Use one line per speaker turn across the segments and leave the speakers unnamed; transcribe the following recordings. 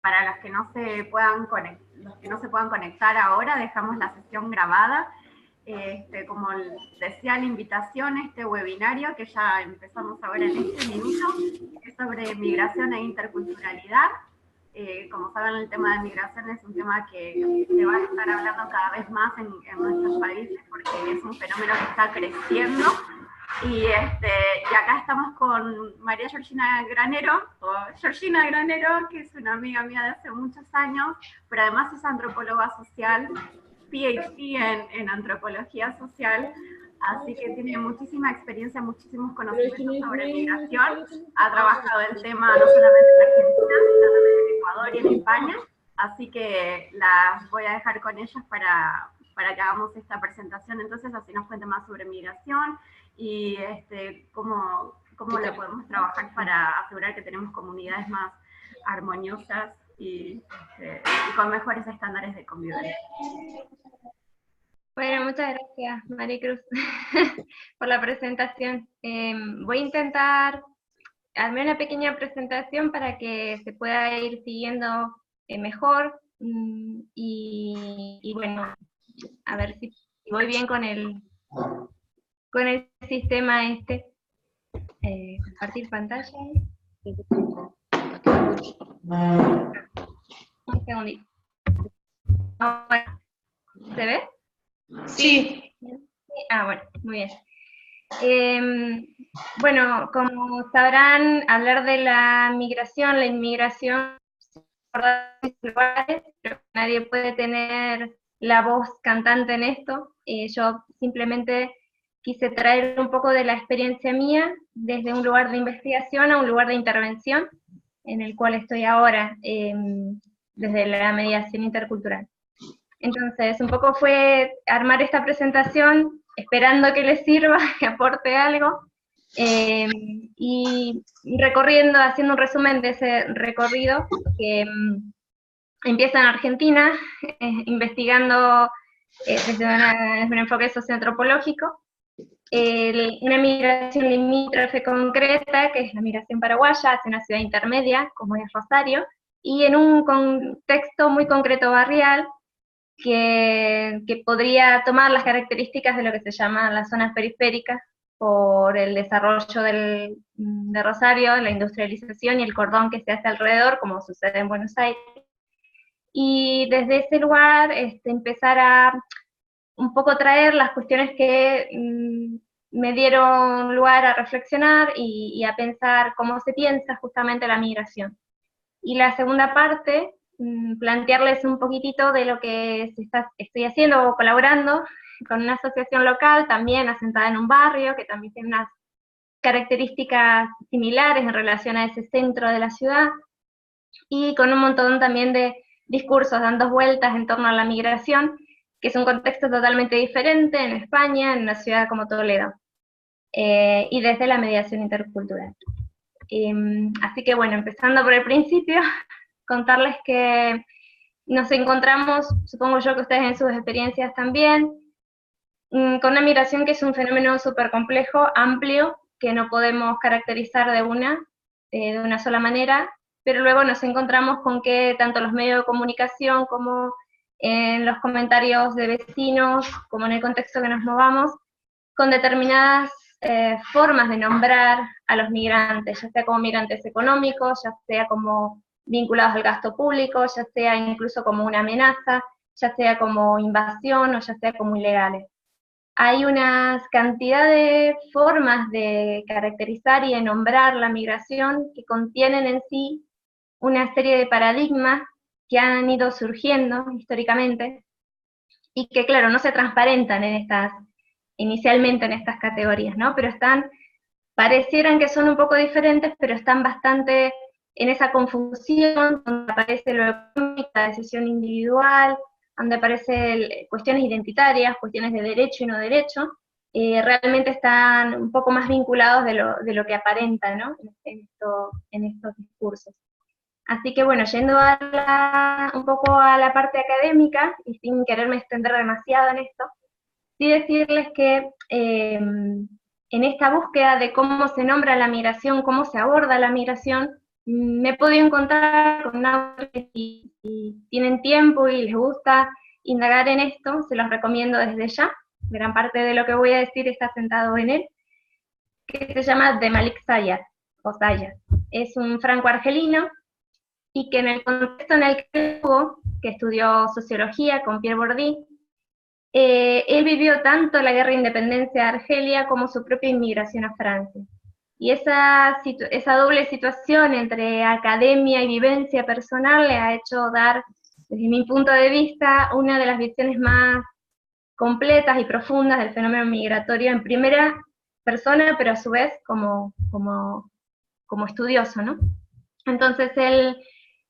para los que no se puedan conectar ahora, dejamos la sesión grabada. Como decía la invitación, este webinario que ya empezamos ahora en este minuto es sobre migración e interculturalidad. Como saben, el tema de migración es un tema que se va a estar hablando cada vez más en nuestros países porque es un fenómeno que está creciendo. Y acá estamos con María Georgina Granero, que es una amiga mía de hace muchos años, pero además es antropóloga social, PhD en antropología social, así que tiene muchísima experiencia, muchísimos conocimientos sobre migración. Ha trabajado el tema no solamente en Argentina, sino también en Ecuador y en España, así que las voy a dejar con ellas para que hagamos esta presentación, entonces así nos cuenten más sobre migración y cómo la podemos trabajar para asegurar que tenemos comunidades más armoniosas y con mejores estándares de convivencia.
Bueno, muchas gracias, Maricruz, por la presentación. Voy a intentar armar una pequeña presentación para que se pueda ir siguiendo mejor y bueno, a ver si voy bien con el sistema compartir pantalla. Un segundito. ¿Se ve?
Sí.
Ah, bueno, muy bien. Bueno, como sabrán, hablar de la migración, la inmigración, lugares, pero nadie puede tener la voz cantante en esto. Yo simplemente quise traer un poco de la experiencia mía desde un lugar de investigación a un lugar de intervención, en el cual estoy ahora, desde la mediación intercultural. Entonces, un poco fue armar esta presentación esperando que les sirva, que aporte algo, y recorriendo, haciendo un resumen de ese recorrido que empieza en Argentina, investigando desde un enfoque socioantropológico, una migración limítrofe concreta, que es la migración paraguaya hacia una ciudad intermedia, como es Rosario, y en un contexto muy concreto barrial, que podría tomar las características de lo que se llaman las zonas periféricas, por el desarrollo de Rosario, la industrialización y el cordón que se hace alrededor, como sucede en Buenos Aires. Y desde ese lugar empezar a un poco traer las cuestiones que me dieron lugar a reflexionar y a pensar cómo se piensa justamente la migración. Y la segunda parte, plantearles un poquitito de lo que estoy haciendo o colaborando con una asociación local, también asentada en un barrio, que también tiene unas características similares en relación a ese centro de la ciudad, y con un montón también de discursos dando vueltas en torno a la migración, que es un contexto totalmente diferente en España, en una ciudad como Toledo, y desde la mediación intercultural. Así que bueno, empezando por el principio, contarles que nos encontramos, supongo yo que ustedes en sus experiencias también, con una migración que es un fenómeno súper complejo, amplio, que no podemos caracterizar de una sola manera, pero luego nos encontramos con que tanto los medios de comunicación como en los comentarios de vecinos, como en el contexto que nos movamos, con determinadas formas de nombrar a los migrantes, ya sea como migrantes económicos, ya sea como vinculados al gasto público, ya sea incluso como una amenaza, ya sea como invasión o ya sea como ilegales. Hay una cantidad de formas de caracterizar y de nombrar la migración que contienen en sí una serie de paradigmas que han ido surgiendo históricamente y que, claro, no se transparentan inicialmente en estas categorías, ¿no? Pero parecieran que son un poco diferentes, pero están bastante en esa confusión donde aparece lo económico, la decisión individual, donde aparecen cuestiones identitarias, cuestiones de derecho y no derecho, realmente están un poco más vinculados de lo que aparenta, ¿no? en estos discursos. Así que bueno, yendo un poco a la parte académica, y sin quererme extender demasiado en esto, sí decirles que en esta búsqueda de cómo se nombra la migración, cómo se aborda la migración, me he podido encontrar con autores que si tienen tiempo y les gusta indagar en esto, se los recomiendo desde ya. Gran parte de lo que voy a decir está sentado en él, que se llama de Malik Sayad, o Sayad. Es un franco-argelino, y que en el contexto en el que estuvo, que estudió sociología con Pierre Bourdieu, él vivió tanto la guerra de independencia de Argelia como su propia inmigración a Francia. Y esa doble situación entre academia y vivencia personal le ha hecho dar, desde mi punto de vista, una de las visiones más completas y profundas del fenómeno migratorio en primera persona, pero a su vez como estudioso, ¿no? Entonces él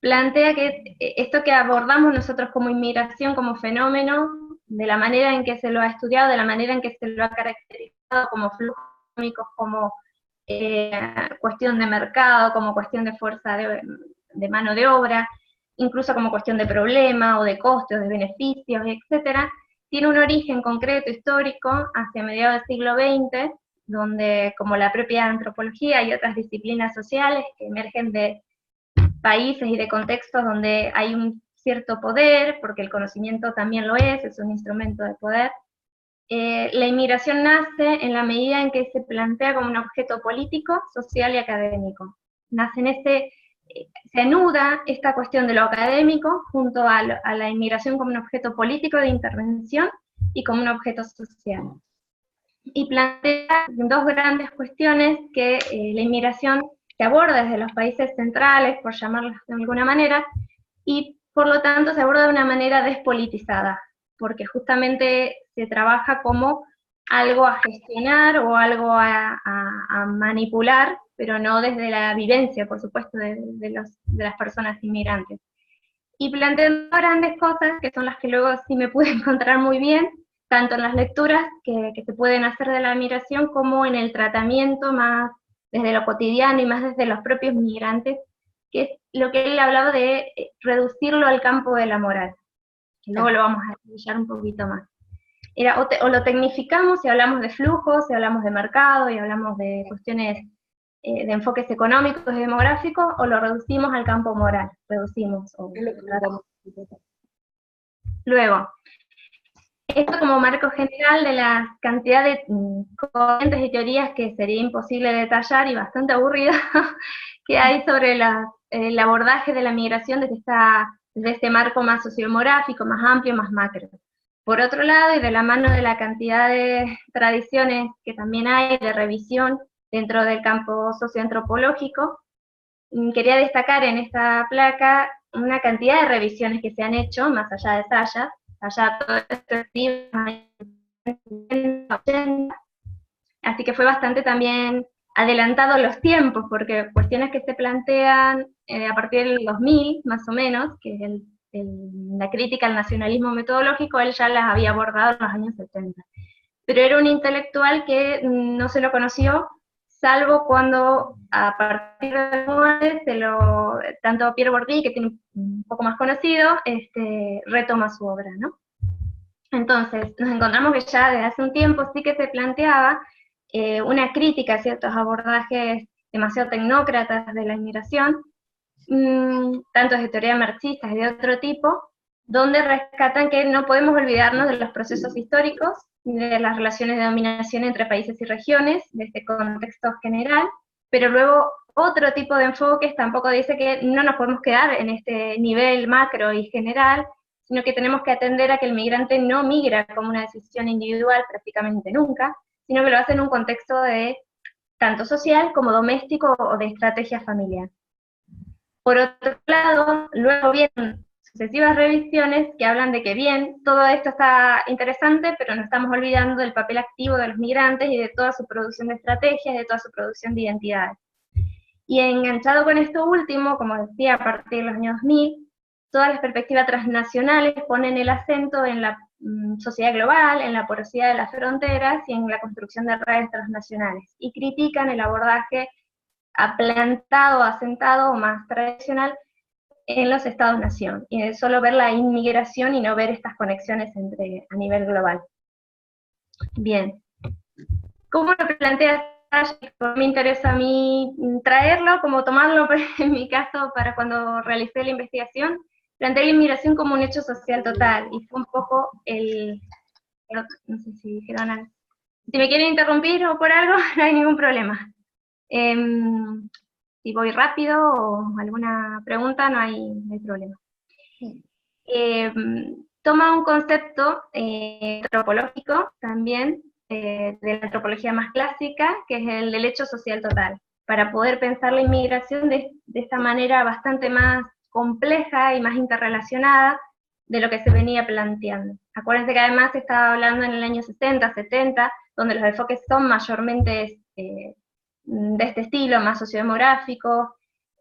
plantea que esto que abordamos nosotros como inmigración, como fenómeno, de la manera en que se lo ha estudiado, de la manera en que se lo ha caracterizado como flujos económicos, como cuestión de mercado, como cuestión de fuerza de mano de obra, incluso como cuestión de problema o de costes, de beneficios, etcétera, tiene un origen concreto, histórico, hacia mediados del siglo XX, donde, como la propia antropología y otras disciplinas sociales que emergen de países y de contextos donde hay un cierto poder, porque el conocimiento también lo es un instrumento de poder, la inmigración nace en la medida en que se plantea como un objeto político, social y académico. Nace se anuda esta cuestión de lo académico junto a la inmigración como un objeto político de intervención y como un objeto social. Y plantea dos grandes cuestiones que la inmigración se aborda desde los países centrales, por llamarlos de alguna manera, y por lo tanto se aborda de una manera despolitizada, porque justamente se trabaja como algo a gestionar o algo a manipular, pero no desde la vivencia, por supuesto, de las personas inmigrantes. Y planteando grandes cosas, que son las que luego sí me pude encontrar muy bien, tanto en las lecturas que se pueden hacer de la migración, como en el tratamiento más desde lo cotidiano y más desde los propios migrantes, que es lo que él hablaba de reducirlo al campo de la moral, que luego lo vamos a desarrollar un poquito más. Era, o lo tecnificamos si hablamos de flujos, si hablamos de mercado y hablamos de cuestiones de enfoques económicos y demográficos, o lo reducimos al campo moral, Luego, esto como marco general de la cantidad de corrientes y teorías que sería imposible detallar y bastante aburrido que hay sobre el abordaje de la migración desde este marco más sociodemográfico, más amplio, más macro. Por otro lado, y de la mano de la cantidad de tradiciones que también hay de revisión dentro del campo socioantropológico, quería destacar en esta placa una cantidad de revisiones que se han hecho, más allá de Sayad, todo esto, así que fue bastante también adelantado los tiempos, porque cuestiones que se plantean a partir del 2000, más o menos, que es la crítica al nacionalismo metodológico, él ya las había abordado en los años 70. Pero era un intelectual que no se lo conoció, salvo cuando a partir de los tanto Pierre Bourdieu, que tiene un poco más conocido, retoma su obra, ¿no? Entonces, nos encontramos que ya desde hace un tiempo sí que se planteaba una crítica a ciertos abordajes demasiado tecnócratas de la inmigración, tanto de teoría marxista y de otro tipo, donde rescatan que no podemos olvidarnos de los procesos históricos, de las relaciones de dominación entre países y regiones, de este contexto general, pero luego otro tipo de enfoques tampoco dice que no nos podemos quedar en este nivel macro y general, sino que tenemos que atender a que el migrante no migra como una decisión individual prácticamente nunca, sino que lo hace en un contexto de tanto social como doméstico o de estrategia familiar. Por otro lado, luego vienen sucesivas revisiones que hablan de que bien, todo esto está interesante, pero nos estamos olvidando del papel activo de los migrantes y de toda su producción de estrategias, de toda su producción de identidades. Y enganchado con esto último, como decía, a partir de los años 2000, todas las perspectivas transnacionales ponen el acento en la sociedad global, en la porosidad de las fronteras y en la construcción de redes transnacionales, y critican el abordaje aplantado, asentado o más tradicional en los estados-nación, y de solo ver la inmigración y no ver estas conexiones a nivel global. Bien, ¿cómo lo plantea me interesa a mí traerlo, como tomarlo en mi caso para cuando realicé la investigación, planteé la inmigración como un hecho social total, y fue un poco no sé si dijeron algo. Si me quieren interrumpir o por algo, no hay ningún problema. Si voy rápido o alguna pregunta, no hay problema. Toma un concepto antropológico también, de la antropología más clásica, que es el del hecho social total, para poder pensar la inmigración de esta manera bastante más compleja y más interrelacionada de lo que se venía planteando. Acuérdense que además se estaba hablando en el año 60, 70, donde los enfoques son mayormente de este estilo, más sociodemográficos.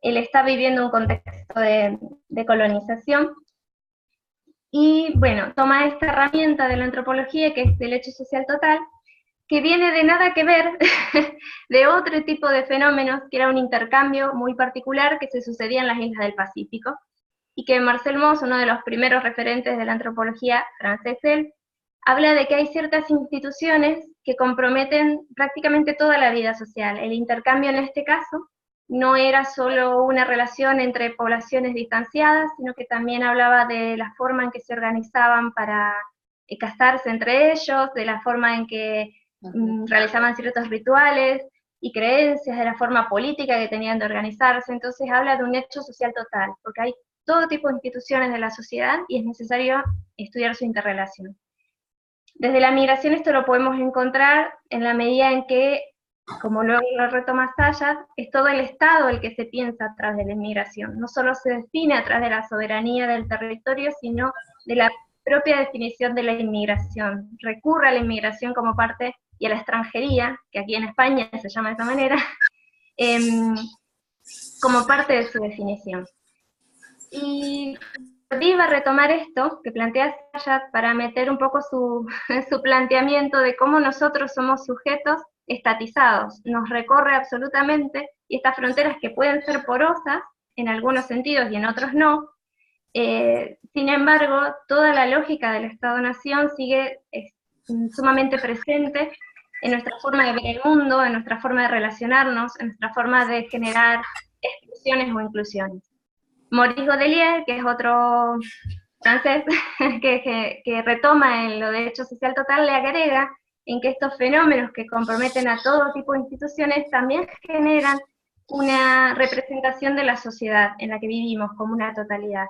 Él está viviendo un contexto de colonización, y bueno, toma esta herramienta de la antropología, que es el hecho social total, que viene de nada que ver de otro tipo de fenómenos, que era un intercambio muy particular que se sucedía en las islas del Pacífico, y que Marcel Mauss, uno de los primeros referentes de la antropología francés, habla de que hay ciertas instituciones que comprometen prácticamente toda la vida social. El intercambio en este caso no era solo una relación entre poblaciones distanciadas, sino que también hablaba de la forma en que se organizaban para casarse entre ellos, de la forma en que realizaban ciertos rituales y creencias, de la forma política que tenían de organizarse. Entonces habla de un hecho social total, porque hay todo tipo de instituciones de la sociedad y es necesario estudiar su interrelación. Desde la migración esto lo podemos encontrar en la medida en que, como luego lo retoma Sayat, es todo el Estado el que se piensa a través de la inmigración. No solo se define a través de la soberanía del territorio, sino de la propia definición de la inmigración. Recurre a la inmigración como parte, y a la extranjería, que aquí en España se llama de esa manera, como parte de su definición. Y iba a retomar esto que plantea Sayat para meter un poco su planteamiento de cómo nosotros somos sujetos estatizados, nos recorre absolutamente, y estas fronteras que pueden ser porosas en algunos sentidos y en otros no, sin embargo, toda la lógica del Estado-Nación sigue sumamente presente en nuestra forma de ver el mundo, en nuestra forma de relacionarnos, en nuestra forma de generar exclusiones o inclusiones. Maurice Godelier, que es otro francés que retoma en lo de hecho social total, le agrega en que estos fenómenos que comprometen a todo tipo de instituciones también generan una representación de la sociedad en la que vivimos como una totalidad.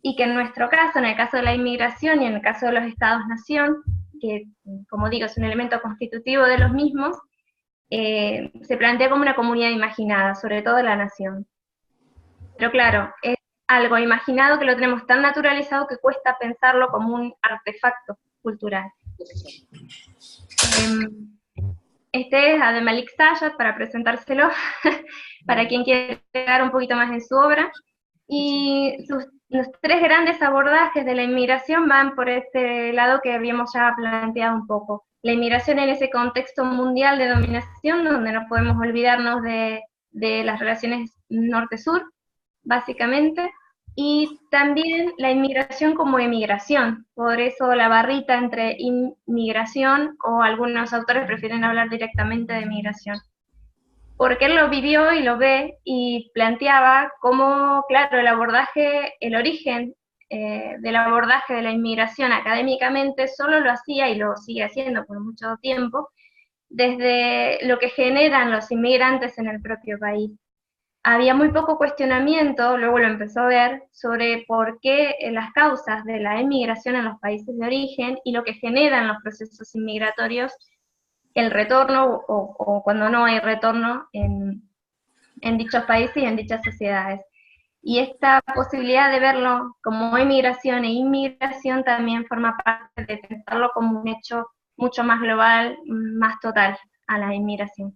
Y que en nuestro caso, en el caso de la inmigración y en el caso de los estados-nación, que como digo es un elemento constitutivo de los mismos, se plantea como una comunidad imaginada, sobre todo la nación. Pero claro, es algo imaginado que lo tenemos tan naturalizado que cuesta pensarlo como un artefacto cultural. Este es Abdelmalik Sayat, para presentárselo, para quien quiere pegar un poquito más en su obra. Y los tres grandes abordajes de la inmigración van por este lado que habíamos ya planteado un poco. La inmigración en ese contexto mundial de dominación, donde no podemos olvidarnos de las relaciones norte-sur, básicamente, y también la inmigración como emigración, por eso la barrita entre inmigración, o algunos autores prefieren hablar directamente de migración. Porque él lo vivió y lo ve, y planteaba cómo, claro, el origen del abordaje de la inmigración académicamente solo lo hacía, y lo sigue haciendo por mucho tiempo, desde lo que generan los inmigrantes en el propio país. Había muy poco cuestionamiento, luego lo empezó a ver, sobre por qué las causas de la emigración en los países de origen y lo que generan los procesos inmigratorios, el retorno o cuando no hay retorno en dichos países y en dichas sociedades. Y esta posibilidad de verlo como emigración e inmigración también forma parte de pensarlo como un hecho mucho más global, más total a la inmigración.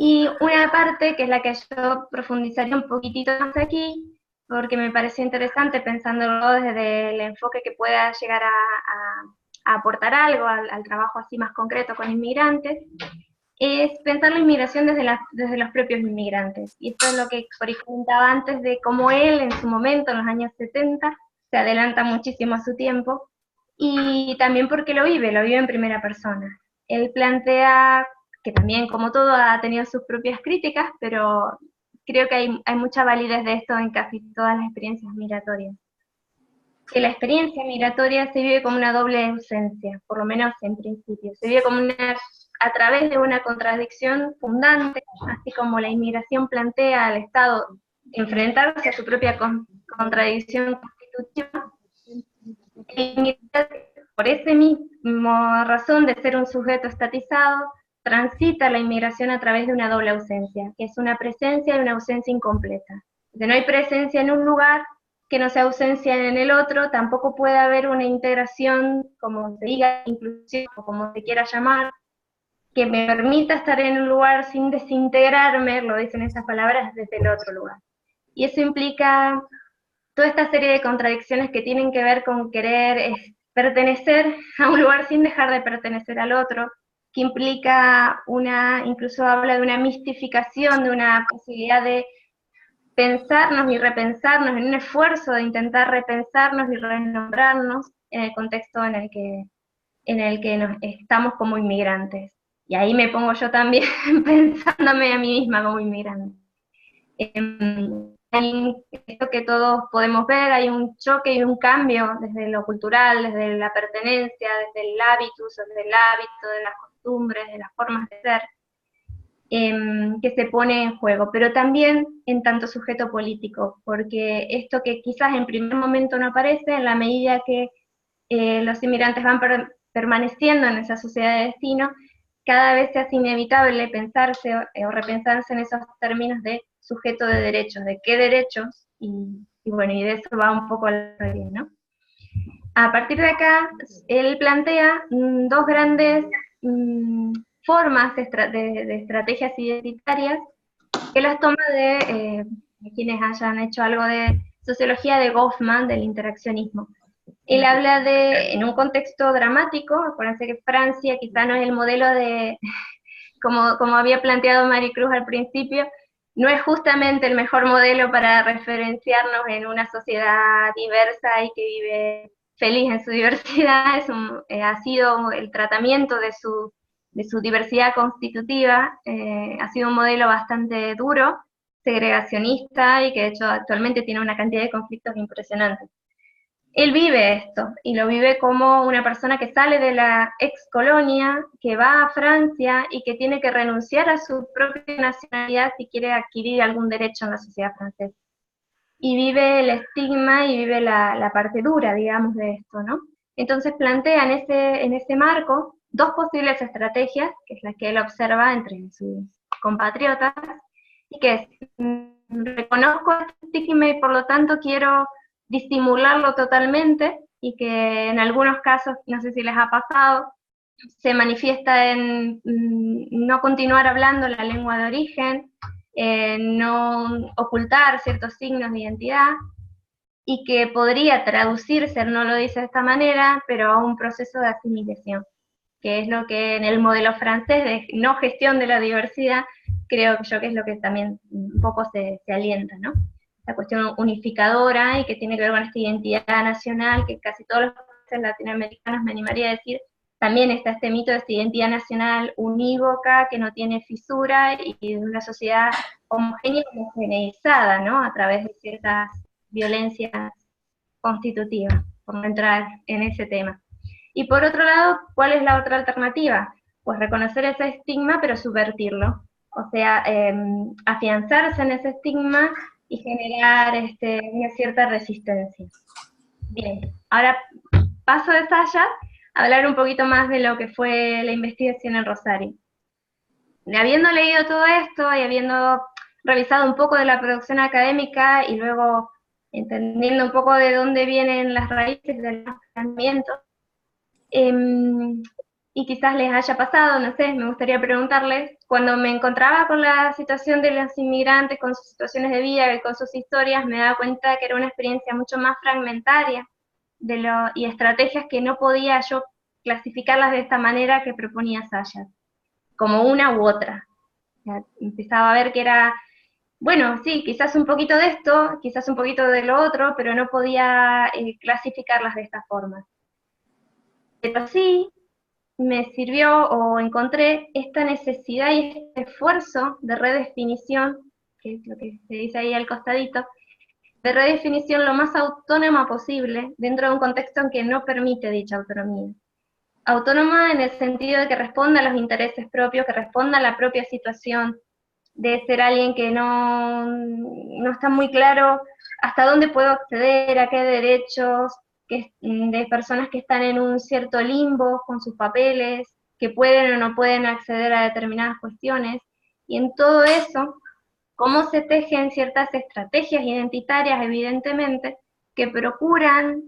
Y una parte que es la que yo profundizaría un poquitito más aquí, porque me parece interesante pensándolo desde el enfoque que pueda llegar a aportar algo al trabajo así más concreto con inmigrantes, es pensar la inmigración desde los propios inmigrantes. Y esto es lo que comentaba antes de cómo él en su momento, en los años 70, se adelanta muchísimo a su tiempo, y también porque lo vive en primera persona. Él plantea que también, como todo, ha tenido sus propias críticas, pero creo que hay mucha validez de esto en casi todas las experiencias migratorias. Que la experiencia migratoria se vive como una doble ausencia, por lo menos en principio. Se vive como a través de una contradicción fundante, así como la inmigración plantea al Estado enfrentarse a su propia contradicción constitutiva. Por esa misma razón de ser un sujeto estatizado, transita la inmigración a través de una doble ausencia, que es una presencia y una ausencia incompleta. De no hay presencia en un lugar que no sea ausencia en el otro, tampoco puede haber una integración, como se diga, inclusión, o como se quiera llamar, que me permita estar en un lugar sin desintegrarme, lo dicen esas palabras, desde el otro lugar. Y eso implica toda esta serie de contradicciones que tienen que ver con querer pertenecer a un lugar sin dejar de pertenecer al otro, que implica incluso habla de una mistificación, de una posibilidad de pensarnos y repensarnos en un esfuerzo de intentar repensarnos y renombrarnos en el contexto en el que estamos como inmigrantes. Y ahí me pongo yo también pensándome a mí misma como inmigrante. Hay esto que todos podemos ver, hay un choque y un cambio desde lo cultural, desde la pertenencia, desde el hábitus, desde el hábito, de las costumbres, de las formas de ser, que se pone en juego, pero también en tanto sujeto político, porque esto que quizás en primer momento no aparece, en la medida que los inmigrantes van permaneciendo en esa sociedad de destino, cada vez se hace inevitable pensarse o repensarse en esos términos de sujeto de derechos, de qué derechos, y bueno, y de eso va un poco la historia, ¿no? A partir de acá, él plantea dos grandes formas de estrategias identitarias que las toma de quienes hayan hecho algo de sociología de Goffman, del interaccionismo. Él habla en un contexto dramático, acuérdense que Francia quizá no es el modelo de, como había planteado Maricruz al principio, no es justamente el mejor modelo para referenciarnos en una sociedad diversa y que vive feliz en su diversidad. Ha sido el tratamiento de su diversidad constitutiva, ha sido un modelo bastante duro, segregacionista, y que de hecho actualmente tiene una cantidad de conflictos impresionantes. Él vive esto, y lo vive como una persona que sale de la ex colonia, que va a Francia y que tiene que renunciar a su propia nacionalidad si quiere adquirir algún derecho en la sociedad francesa. Y vive el estigma y vive la parte dura, digamos, de esto, ¿no? Entonces plantea en ese marco dos posibles estrategias, que es la que él observa entre sus compatriotas, y que es, reconozco este estigma y por lo tanto quiero disimularlo totalmente, y que en algunos casos, no sé si les ha pasado, se manifiesta en no continuar hablando la lengua de origen, no ocultar ciertos signos de identidad, y que podría traducirse, no lo dice de esta manera, pero a un proceso de asimilación, que es lo que en el modelo francés de no gestión de la diversidad, creo yo que es lo que también un poco se alienta, ¿no? La cuestión unificadora y que tiene que ver con esta identidad nacional, que casi todos los países latinoamericanos, me animaría a decir, también está este mito de esta identidad nacional unívoca, que no tiene fisura, y de una sociedad homogénea y homogeneizada, ¿no? A través de ciertas violencias constitutivas, por no entrar en ese tema. Y por otro lado, ¿cuál es la otra alternativa? Pues reconocer ese estigma, pero subvertirlo. O sea, afianzarse en ese estigma y generar una cierta resistencia. Bien, ahora paso de Saya a hablar un poquito más de lo que fue la investigación en Rosario. Habiendo leído todo esto y habiendo revisado un poco de la producción académica y luego entendiendo un poco de dónde vienen las raíces de los planteamientos, y quizás les haya pasado, no sé, me gustaría preguntarles, cuando me encontraba con la situación de los inmigrantes, con sus situaciones de vida y con sus historias, me daba cuenta que era una experiencia mucho más fragmentaria y estrategias que no podía yo clasificarlas de esta manera que proponía Saya, como una u otra. Ya empezaba a ver que era, bueno, sí, quizás un poquito de esto, quizás un poquito de lo otro, pero no podía clasificarlas de esta forma. Pero sí, me sirvió o encontré esta necesidad y este esfuerzo de redefinición, que es lo que se dice ahí al costadito, de redefinición lo más autónoma posible dentro de un contexto en que no permite dicha autonomía. Autónoma en el sentido de que responda a los intereses propios, que responda a la propia situación, de ser alguien que no está muy claro hasta dónde puedo acceder, a qué derechos, de personas que están en un cierto limbo con sus papeles, que pueden o no pueden acceder a determinadas cuestiones, y en todo eso, cómo se tejen ciertas estrategias identitarias, evidentemente, que procuran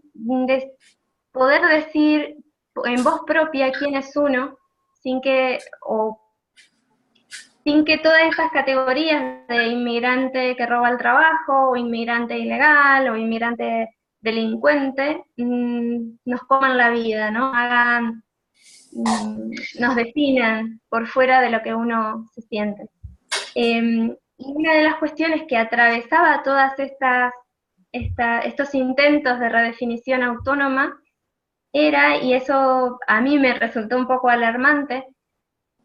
poder decir en voz propia quién es uno, sin que todas estas categorías de inmigrante que roba el trabajo, o inmigrante ilegal, o inmigrante delincuente, nos coman la vida, ¿no? Nos definan por fuera de lo que uno se siente. Y una de las cuestiones que atravesaba todas estos intentos de redefinición autónoma era, y eso a mí me resultó un poco alarmante,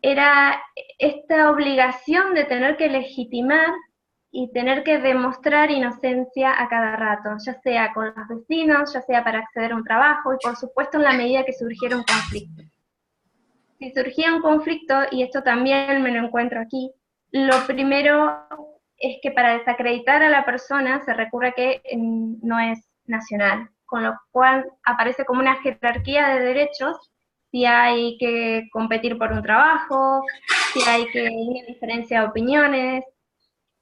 era esta obligación de tener que legitimar y tener que demostrar inocencia a cada rato, ya sea con los vecinos, ya sea para acceder a un trabajo, y por supuesto en la medida que surgiera un conflicto. Si surgía un conflicto, y esto también me lo encuentro aquí, lo primero es que para desacreditar a la persona se recurre a que no es nacional, con lo cual aparece como una jerarquía de derechos, si hay que competir por un trabajo, si hay que una diferencia de opiniones.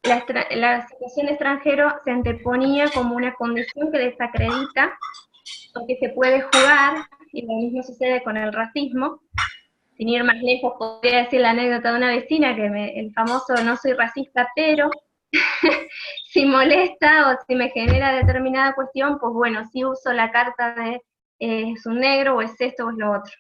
La situación de extranjero se anteponía como una condición que desacredita, porque se puede jugar, y lo mismo sucede con el racismo. Sin ir más lejos, podría decir la anécdota de una vecina, que el famoso no soy racista, pero si molesta o si me genera determinada cuestión, pues bueno, sí uso la carta de es un negro, o es esto, o es lo otro.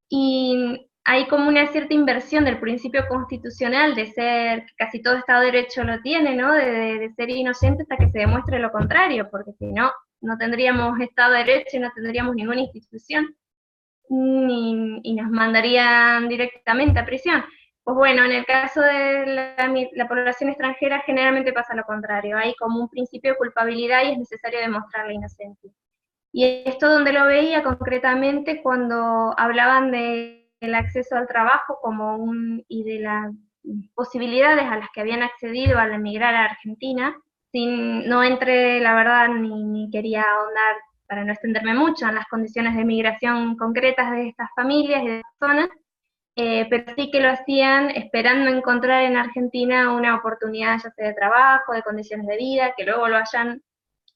Y hay como una cierta inversión del principio constitucional de ser, casi todo Estado de Derecho lo tiene, ¿no? De ser inocente hasta que se demuestre lo contrario, porque si no, no tendríamos Estado de Derecho y no tendríamos ninguna institución, y nos mandarían directamente a prisión. Pues bueno, en el caso de la población extranjera generalmente pasa lo contrario, hay como un principio de culpabilidad y es necesario demostrar la inocencia. Y esto donde lo veía concretamente cuando hablaban del acceso al trabajo y de las posibilidades a las que habían accedido al emigrar a Argentina. No entré, la verdad, ni quería ahondar, para no extenderme mucho, en las condiciones de migración concretas de estas familias y de personas, pero sí que lo hacían esperando encontrar en Argentina una oportunidad, ya sea de trabajo, de condiciones de vida, que luego lo hayan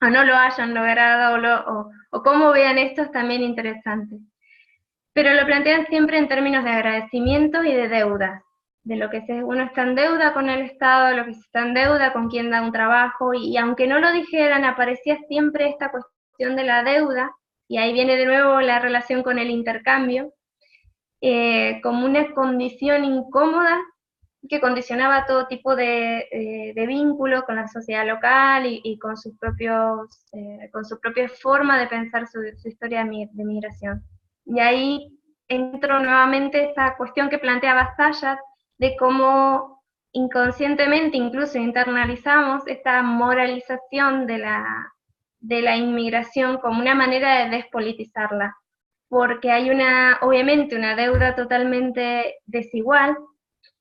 o no lo hayan logrado, o cómo vean esto es también interesante. Pero lo plantean siempre en términos de agradecimientos y de deudas, de lo que uno está en deuda con el Estado, lo que se está en deuda con quien da un trabajo, y aunque no lo dijeran, aparecía siempre esta cuestión de la deuda, y ahí viene de nuevo la relación con el intercambio, como una condición incómoda que condicionaba todo tipo de vínculo con la sociedad local y con sus con su propia forma de pensar su historia de migración. Y ahí entró nuevamente esa cuestión que planteaba Sayat, de cómo inconscientemente incluso internalizamos esta moralización de la inmigración como una manera de despolitizarla, porque hay obviamente una deuda totalmente desigual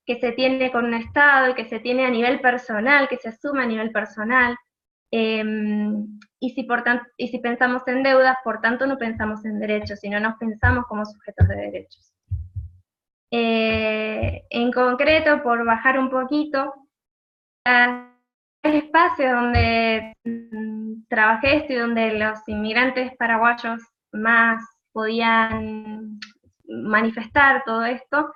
que se tiene con un Estado y que se tiene a nivel personal, que se asume a nivel personal, y si pensamos en deudas, por tanto no pensamos en derechos, sino nos pensamos como sujetos de derechos. En concreto, por bajar un poquito, el espacio donde trabajé esto y donde los inmigrantes paraguayos más podían manifestar todo esto,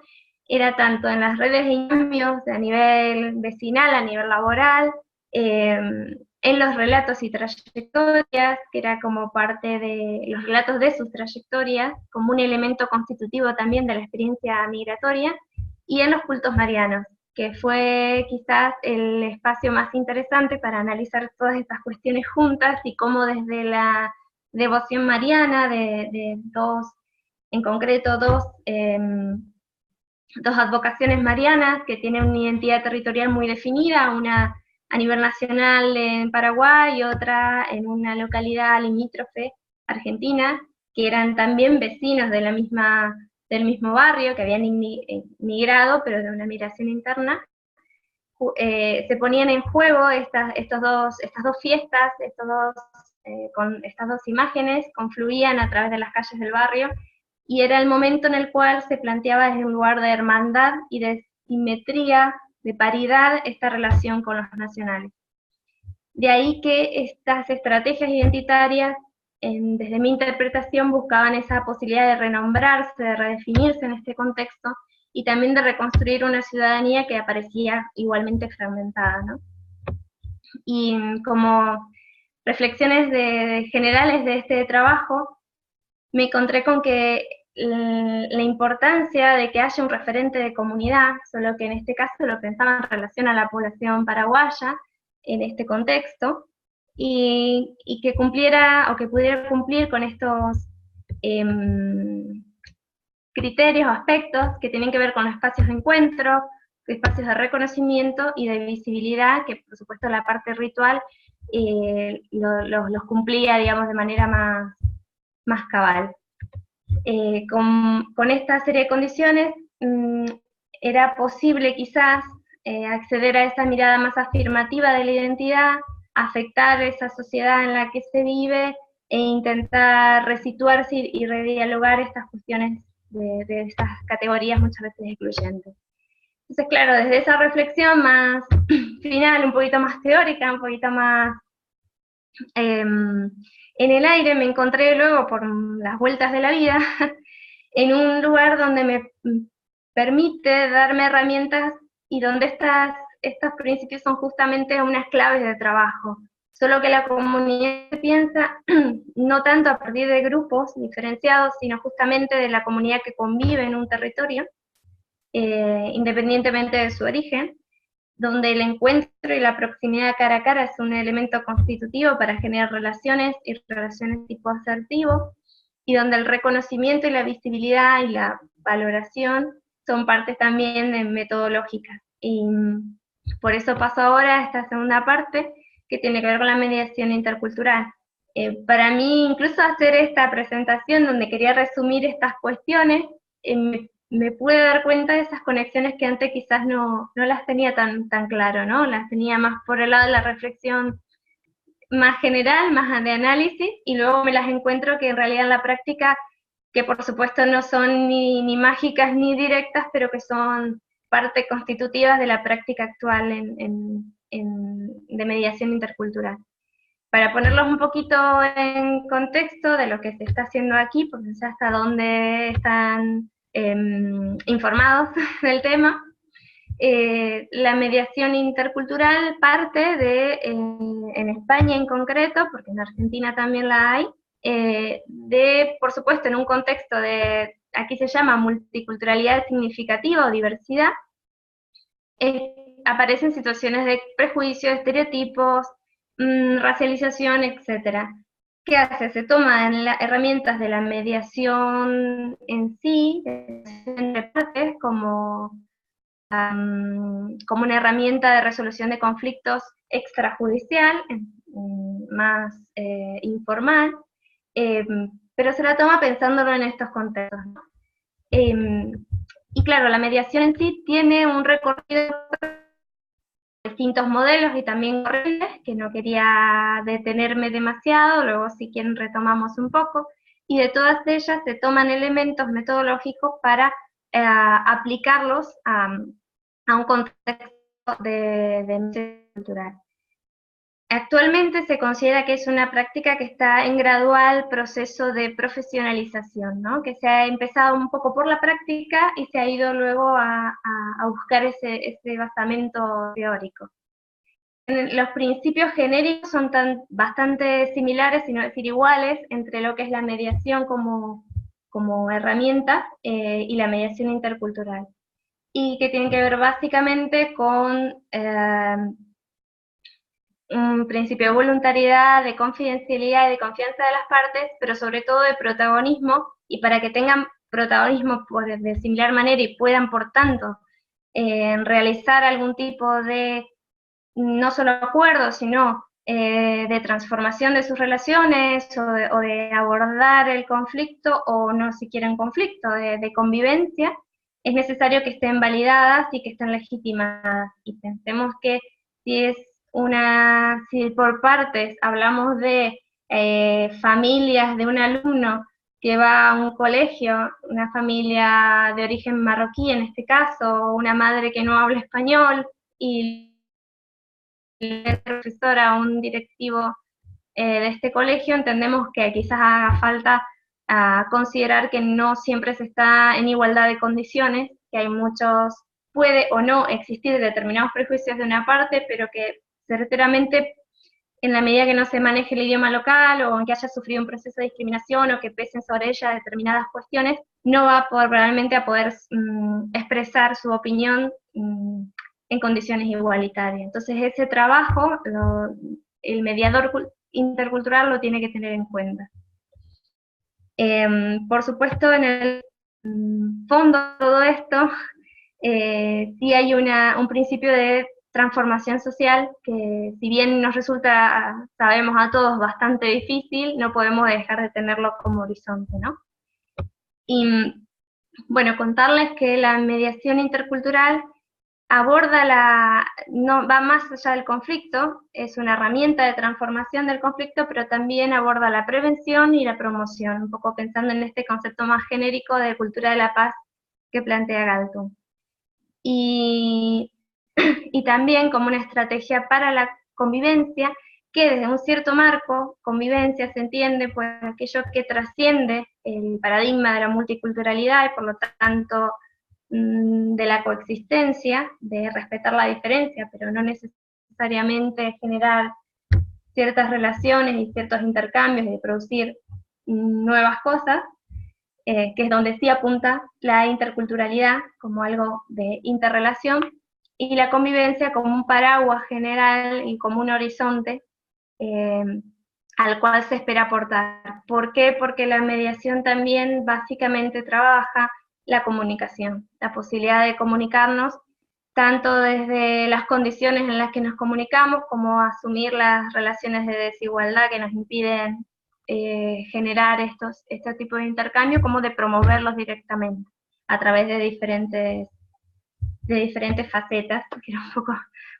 era tanto en las redes de intercambios a nivel vecinal, a nivel laboral, en los relatos y trayectorias, que era como parte de los relatos de sus trayectorias, como un elemento constitutivo también de la experiencia migratoria, y en los cultos marianos, que fue quizás el espacio más interesante para analizar todas estas cuestiones juntas y cómo desde la devoción mariana de dos en concreto dos advocaciones marianas que tienen una identidad territorial muy definida, una a nivel nacional en Paraguay y otra en una localidad limítrofe, Argentina, que eran también vecinos de del mismo barrio, que habían migrado, pero de una migración interna. Se ponían en juego estas dos fiestas, con estas dos imágenes, confluían a través de las calles del barrio, y era el momento en el cual se planteaba desde un lugar de hermandad y de simetría, de paridad, esta relación con los nacionales. De ahí que estas estrategias identitarias, desde mi interpretación, buscaban esa posibilidad de renombrarse, de redefinirse en este contexto, y también de reconstruir una ciudadanía que aparecía igualmente fragmentada, ¿no? Y como reflexiones generales de este trabajo, me encontré con que la importancia de que haya un referente de comunidad, solo que en este caso lo pensaba en relación a la población paraguaya, en este contexto, y que cumpliera, o que pudiera cumplir con estos criterios o aspectos que tienen que ver con los espacios de encuentro, espacios de reconocimiento y de visibilidad, que por supuesto la parte ritual los cumplía, digamos, de manera más cabal. Con esta serie de condiciones era posible quizás acceder a esa mirada más afirmativa de la identidad, afectar esa sociedad en la que se vive e intentar resituarse y redialogar estas cuestiones de estas categorías muchas veces excluyentes. Entonces, claro, desde esa reflexión más final, un poquito más teórica, un poquito más en el aire, me encontré luego, por las vueltas de la vida, en un lugar donde me permite darme herramientas y donde estos principios son justamente unas claves de trabajo. Solo que la comunidad piensa no tanto a partir de grupos diferenciados, sino justamente de la comunidad que convive en un territorio, independientemente de su origen, donde el encuentro y la proximidad cara a cara es un elemento constitutivo para generar relaciones y relaciones tipo asertivo, y donde el reconocimiento y la visibilidad y la valoración son partes también metodológicas. Y por eso paso ahora a esta segunda parte, que tiene que ver con la mediación intercultural. Para mí, incluso hacer esta presentación donde quería resumir estas cuestiones, me pude dar cuenta de esas conexiones que antes quizás no las tenía tan claro, ¿no? Las tenía más por el lado de la reflexión más general, más de análisis, y luego me las encuentro que en realidad en la práctica, que por supuesto no son ni mágicas ni directas, pero que son parte constitutivas de la práctica actual de mediación intercultural. Para ponerlos un poquito en contexto de lo que se está haciendo aquí, porque no sé hasta dónde están informados del tema, la mediación intercultural parte en España en concreto, porque en Argentina también la hay, por supuesto, en un contexto aquí se llama multiculturalidad significativa o diversidad, aparecen situaciones de prejuicios, estereotipos, racialización, etc. ¿Qué hace? Se toman las herramientas de la mediación en sí, de partes, como una herramienta de resolución de conflictos extrajudicial, más informal, pero se la toma pensándolo en estos contextos, ¿no? Y claro, la mediación en sí tiene un recorrido de distintos modelos y también corrientes, que no quería detenerme demasiado, luego si quieren retomamos un poco, y de todas ellas se toman elementos metodológicos para aplicarlos a un contexto de mediación cultural. Actualmente se considera que es una práctica que está en gradual proceso de profesionalización, ¿no? Que se ha empezado un poco por la práctica y se ha ido luego a buscar ese basamento teórico. Los principios genéricos son bastante similares, si no decir iguales, entre lo que es la mediación como herramienta y la mediación intercultural, y que tienen que ver básicamente con un principio de voluntariedad, de confidencialidad y de confianza de las partes, pero sobre todo de protagonismo, y para que tengan protagonismo de similar manera y puedan, por tanto, realizar algún tipo de, no solo acuerdo, sino de transformación de sus relaciones o de abordar el conflicto, o no siquiera un conflicto, de convivencia, es necesario que estén validadas y que estén legitimadas. Y pensemos que si por partes hablamos de familias de un alumno que va a un colegio, una familia de origen marroquí en este caso, una madre que no habla español, y la profesora o un directivo de este colegio, entendemos que quizás haga falta considerar que no siempre se está en igualdad de condiciones, que hay muchos, puede o no existir determinados prejuicios de una parte, pero que certeramente, en la medida que no se maneje el idioma local o en que haya sufrido un proceso de discriminación o que pesen sobre ella determinadas cuestiones, no va probablemente a poder expresar su opinión en condiciones igualitarias. Entonces ese trabajo, el mediador intercultural lo tiene que tener en cuenta. Por supuesto, en el fondo de todo esto, sí hay un principio de transformación social que, si bien nos resulta, sabemos a todos, bastante difícil, no podemos dejar de tenerlo como horizonte, ¿no? Y bueno, contarles que la mediación intercultural no va más allá del conflicto, es una herramienta de transformación del conflicto, pero también aborda la prevención y la promoción, un poco pensando en este concepto más genérico de cultura de la paz que plantea Galtung. Y también como una estrategia para la convivencia, que desde un cierto marco, convivencia se entiende por aquello que trasciende el paradigma de la multiculturalidad y por lo tanto de la coexistencia, de respetar la diferencia, pero no necesariamente generar ciertas relaciones y ciertos intercambios y de producir nuevas cosas, que es donde sí apunta la interculturalidad como algo de interrelación, y la convivencia como un paraguas general y como un horizonte al cual se espera aportar. ¿Por qué? Porque la mediación también básicamente trabaja la comunicación, la posibilidad de comunicarnos tanto desde las condiciones en las que nos comunicamos, como asumir las relaciones de desigualdad que nos impiden generar este tipo de intercambio, como de promoverlos directamente a través de diferentes facetas, que era un poco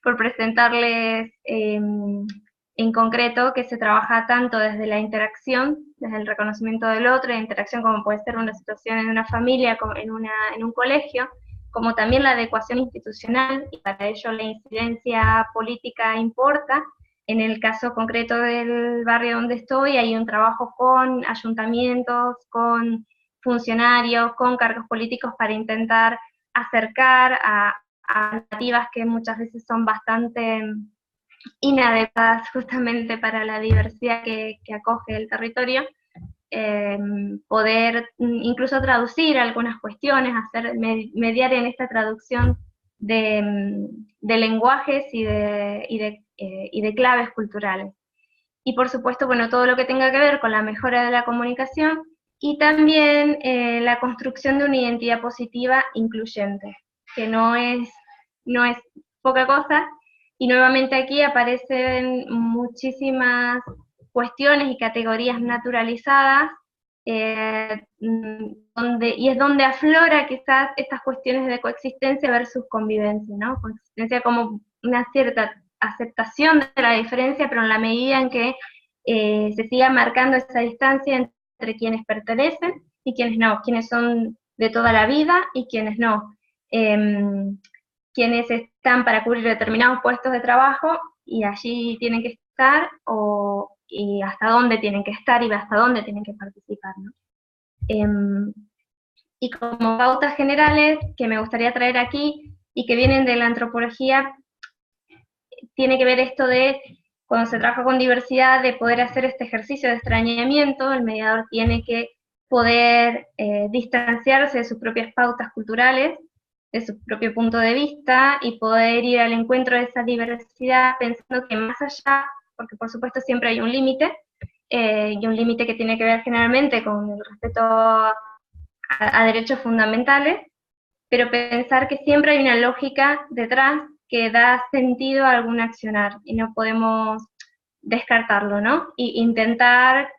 por presentarles en concreto, que se trabaja tanto desde la interacción, desde el reconocimiento del otro, la interacción como puede ser una situación en una familia, como en un colegio, como también la adecuación institucional, y para ello la incidencia política importa. En el caso concreto del barrio donde estoy, hay un trabajo con ayuntamientos, con funcionarios, con cargos políticos para intentar acercar a alternativas que muchas veces son bastante inadecuadas justamente para la diversidad que acoge el territorio, poder incluso traducir algunas cuestiones, mediar en esta traducción de lenguajes y de claves culturales. Y por supuesto, bueno, todo lo que tenga que ver con la mejora de la comunicación y también la construcción de una identidad positiva incluyente, que no es poca cosa, y nuevamente aquí aparecen muchísimas cuestiones y categorías naturalizadas, y es donde aflora quizás estas cuestiones de coexistencia versus convivencia, ¿no? Coexistencia como una cierta aceptación de la diferencia, pero en la medida en que se siga marcando esa distancia entre quienes pertenecen y quienes no, quienes son de toda la vida y quienes no, quienes están para cubrir determinados puestos de trabajo y allí tienen que estar, y hasta dónde tienen que estar y hasta dónde tienen que participar, ¿no? Y como pautas generales que me gustaría traer aquí y que vienen de la antropología, tiene que ver esto de, cuando se trabaja con diversidad, de poder hacer este ejercicio de extrañamiento. El mediador tiene que poder distanciarse de sus propias pautas culturales, de su propio punto de vista, y poder ir al encuentro de esa diversidad pensando que más allá, porque por supuesto siempre hay un límite, y un límite que tiene que ver generalmente con el respeto a a derechos fundamentales, pero pensar que siempre hay una lógica detrás que da sentido a algún accionar, y no podemos descartarlo, ¿no? Y intentar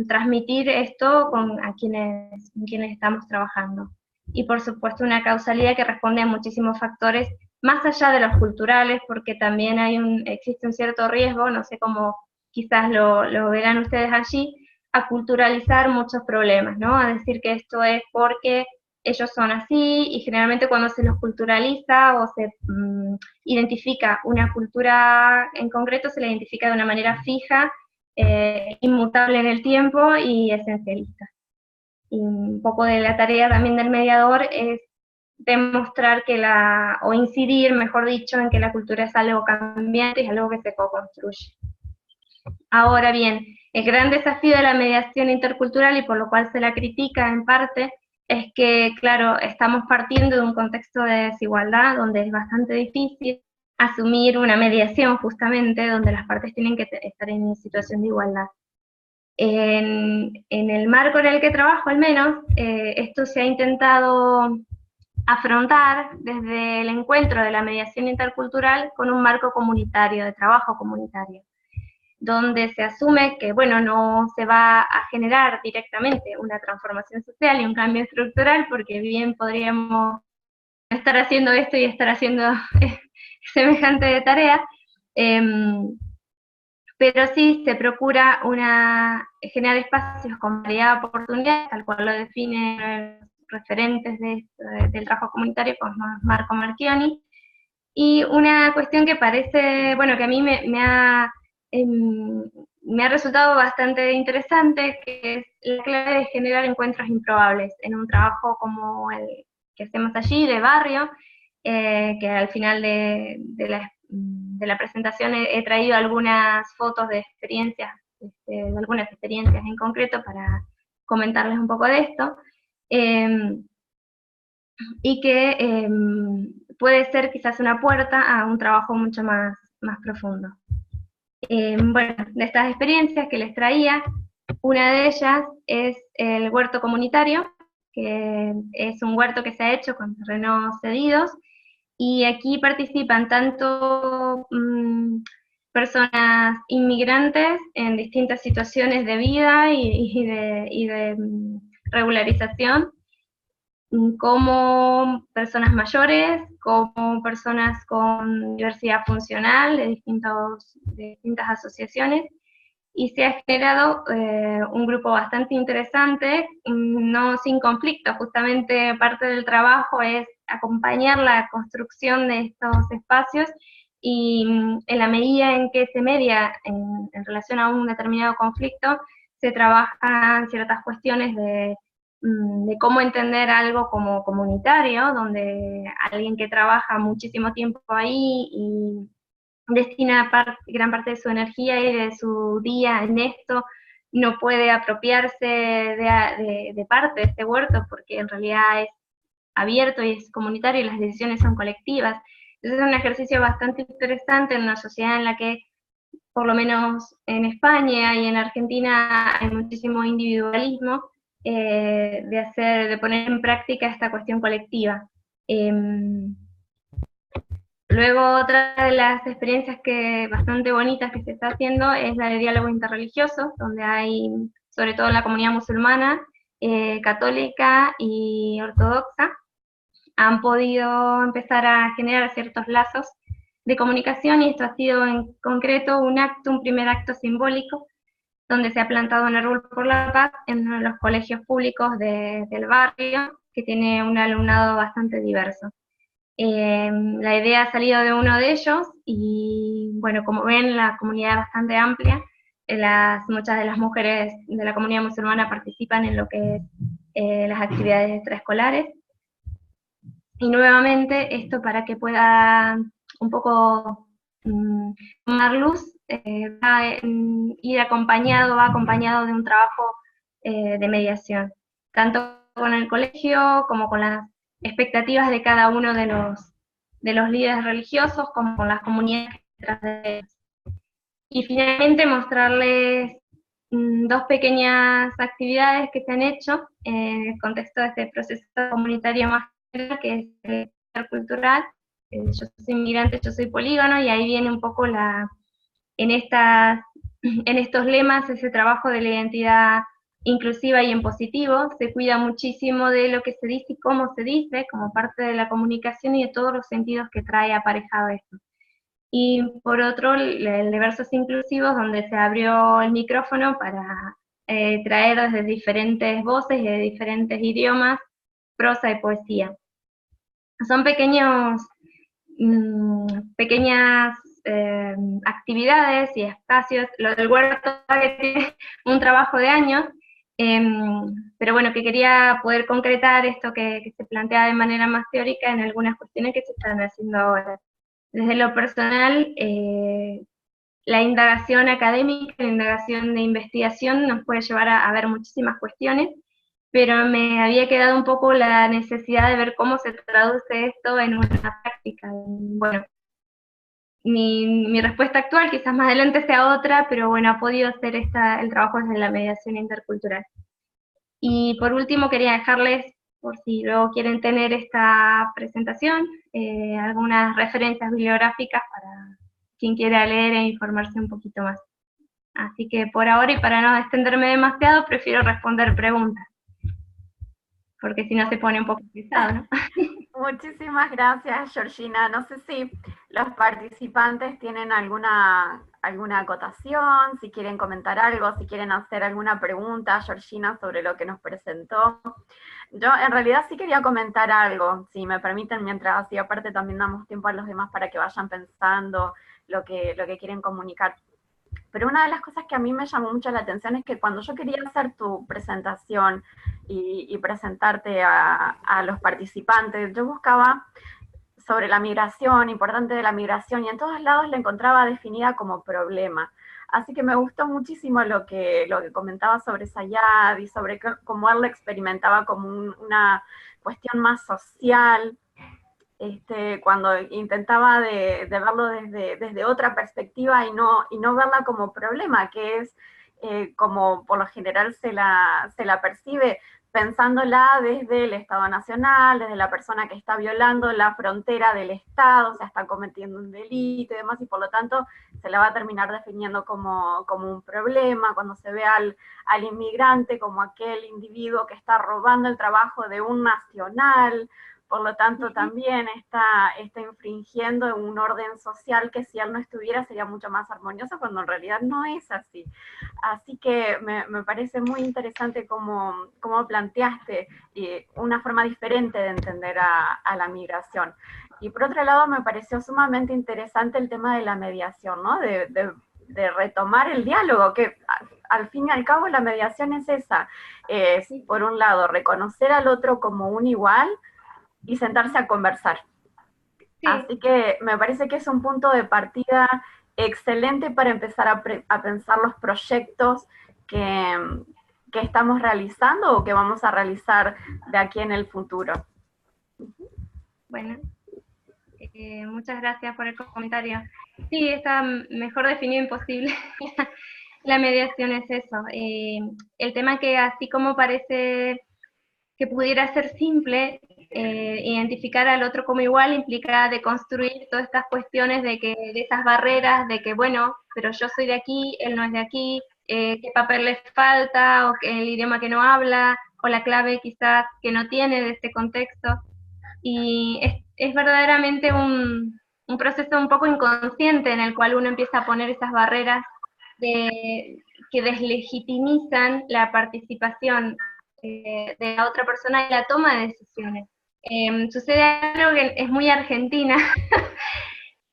transmitir esto a quienes estamos trabajando. Y por supuesto una causalidad que responde a muchísimos factores, más allá de los culturales, porque también existe un cierto riesgo, no sé cómo quizás lo verán ustedes allí, a culturalizar muchos problemas, ¿no? A decir que esto es porque ellos son así, y generalmente cuando se los culturaliza o se identifica una cultura en concreto, se la identifica de una manera fija, inmutable en el tiempo y esencialista. Y un poco de la tarea también del mediador es demostrar o incidir, mejor dicho, en que la cultura es algo cambiante y es algo que se co-construye. Ahora bien, el gran desafío de la mediación intercultural, y por lo cual se la critica en parte, es que, claro, estamos partiendo de un contexto de desigualdad donde es bastante difícil asumir una mediación, justamente, donde las partes tienen que estar en situación de igualdad. En el marco en el que trabajo, al menos, esto se ha intentado afrontar desde el encuentro de la mediación intercultural con un marco comunitario, de trabajo comunitario, donde se asume que, bueno, no se va a generar directamente una transformación social y un cambio estructural, porque bien podríamos estar haciendo esto y estar haciendo semejante tarea, pero sí se procura generar espacios con variedad de oportunidades, tal cual lo definen los referentes del trabajo comunitario, como Marco Marchioni, y una cuestión que parece, bueno, que a mí me ha resultado bastante interesante, que es la clave de generar encuentros improbables en un trabajo como el que hacemos allí, de barrio, que al final de la presentación he traído algunas fotos de experiencias, de algunas experiencias en concreto para comentarles un poco de esto, y que puede ser quizás una puerta a un trabajo mucho más profundo. Bueno, de estas experiencias que les traía, una de ellas es el huerto comunitario, que es un huerto que se ha hecho con terrenos cedidos, y aquí participan tanto personas inmigrantes en distintas situaciones de vida y de regularización, como personas mayores, como personas con diversidad funcional de distintas asociaciones, y se ha generado un grupo bastante interesante, no sin conflicto. Justamente parte del trabajo es acompañar la construcción de estos espacios, y en la medida en que se media en relación a un determinado conflicto, se trabajan ciertas cuestiones de cómo entender algo como comunitario, donde alguien que trabaja muchísimo tiempo ahí y destina gran parte de su energía y de su día en esto, no puede apropiarse de parte de este huerto, porque en realidad es abierto y es comunitario y las decisiones son colectivas. Entonces es un ejercicio bastante interesante en una sociedad en la que, por lo menos en España y en Argentina, hay muchísimo individualismo, de poner en práctica esta cuestión colectiva. Luego, otra de las experiencias bastante bonitas que se está haciendo es la de diálogo interreligioso, donde hay, sobre todo en la comunidad musulmana, católica y ortodoxa, han podido empezar a generar ciertos lazos de comunicación, y esto ha sido en concreto un primer acto simbólico, donde se ha plantado un árbol por la paz en uno de los colegios públicos del barrio, que tiene un alumnado bastante diverso. La idea ha salido de uno de ellos, y bueno, como ven, la comunidad es bastante amplia. Muchas de las mujeres de la comunidad musulmana participan en lo que es las actividades extraescolares. Y nuevamente, esto para que pueda un poco tomar luz, va acompañado de un trabajo de mediación, tanto con el colegio como con las expectativas de cada uno de los líderes religiosos, como con las comunidades detrás de ellos. Y finalmente mostrarles dos pequeñas actividades que se han hecho en el contexto de este proceso comunitario más general, que es el intercultural. Yo soy inmigrante, yo soy polígono, y ahí viene un poco en estos lemas ese trabajo de la identidad inclusiva y en positivo. Se cuida muchísimo de lo que se dice y cómo se dice, como parte de la comunicación y de todos los sentidos que trae aparejado esto. Y por otro, el de versos inclusivos, donde se abrió el micrófono para traer desde diferentes voces y de diferentes idiomas, prosa y poesía. Son pequeñas actividades y espacios. Lo del huerto que tiene un trabajo de años, pero bueno, que quería poder concretar esto que se plantea de manera más teórica en algunas cuestiones que se están haciendo ahora. Desde lo personal, la indagación académica, la indagación de investigación nos puede llevar a ver muchísimas cuestiones, pero me había quedado un poco la necesidad de ver cómo se traduce esto en una práctica. Bueno, mi respuesta actual quizás más adelante sea otra, pero bueno, ha podido ser el trabajo desde la mediación intercultural. Y por último quería dejarles, por si luego quieren tener esta presentación, algunas referencias bibliográficas para quien quiera leer e informarse un poquito más. Así que por ahora, y para no extenderme demasiado, prefiero responder preguntas, porque si no se pone un poco pesado, ¿no?
Muchísimas gracias, Georgina. No sé si los participantes tienen alguna acotación, si quieren comentar algo, si quieren hacer alguna pregunta, Georgina, sobre lo que nos presentó. Yo en realidad sí quería comentar algo, si me permiten, mientras así aparte también damos tiempo a los demás para que vayan pensando lo que quieren comunicar. Pero una de las cosas que a mí me llamó mucho la atención es que cuando yo quería hacer tu presentación y presentarte a los participantes, yo buscaba sobre la migración, importante de la migración, y en todos lados la encontraba definida como problema. Así que me gustó muchísimo lo que comentaba sobre Sayad y sobre cómo él lo experimentaba como una cuestión más social, cuando intentaba de verlo desde otra perspectiva y no verla como problema, que es como por lo general se la percibe, pensándola desde el Estado Nacional, desde la persona que está violando la frontera del Estado, o sea, está cometiendo un delito y demás, y por lo tanto se la va a terminar definiendo como un problema, cuando se ve al inmigrante como aquel individuo que está robando el trabajo de un nacional. Por lo tanto, también está infringiendo en un orden social que si él no estuviera sería mucho más armonioso, cuando en realidad no es así. Así que me parece muy interesante cómo planteaste una forma diferente de entender a la migración. Y por otro lado, me pareció sumamente interesante el tema de la mediación, ¿no? De retomar el diálogo, que al fin y al cabo la mediación es esa. Por un lado, reconocer al otro como un igual, y sentarse a conversar. Sí. Así que me parece que es un punto de partida excelente para empezar a pensar los proyectos que estamos realizando o que vamos a realizar de aquí en el futuro.
Bueno, muchas gracias por el comentario. Sí, está mejor definido imposible. La mediación es eso. El tema que así como parece que pudiera ser simple, identificar al otro como igual implica deconstruir todas estas cuestiones de esas barreras, de que bueno, pero yo soy de aquí, él no es de aquí, qué papel le falta, o el idioma que no habla, o la clave quizás que no tiene de este contexto. Y es verdaderamente un proceso un poco inconsciente en el cual uno empieza a poner esas barreras que deslegitimizan la participación de la otra persona y la toma de decisiones. Sucede algo que es muy argentina,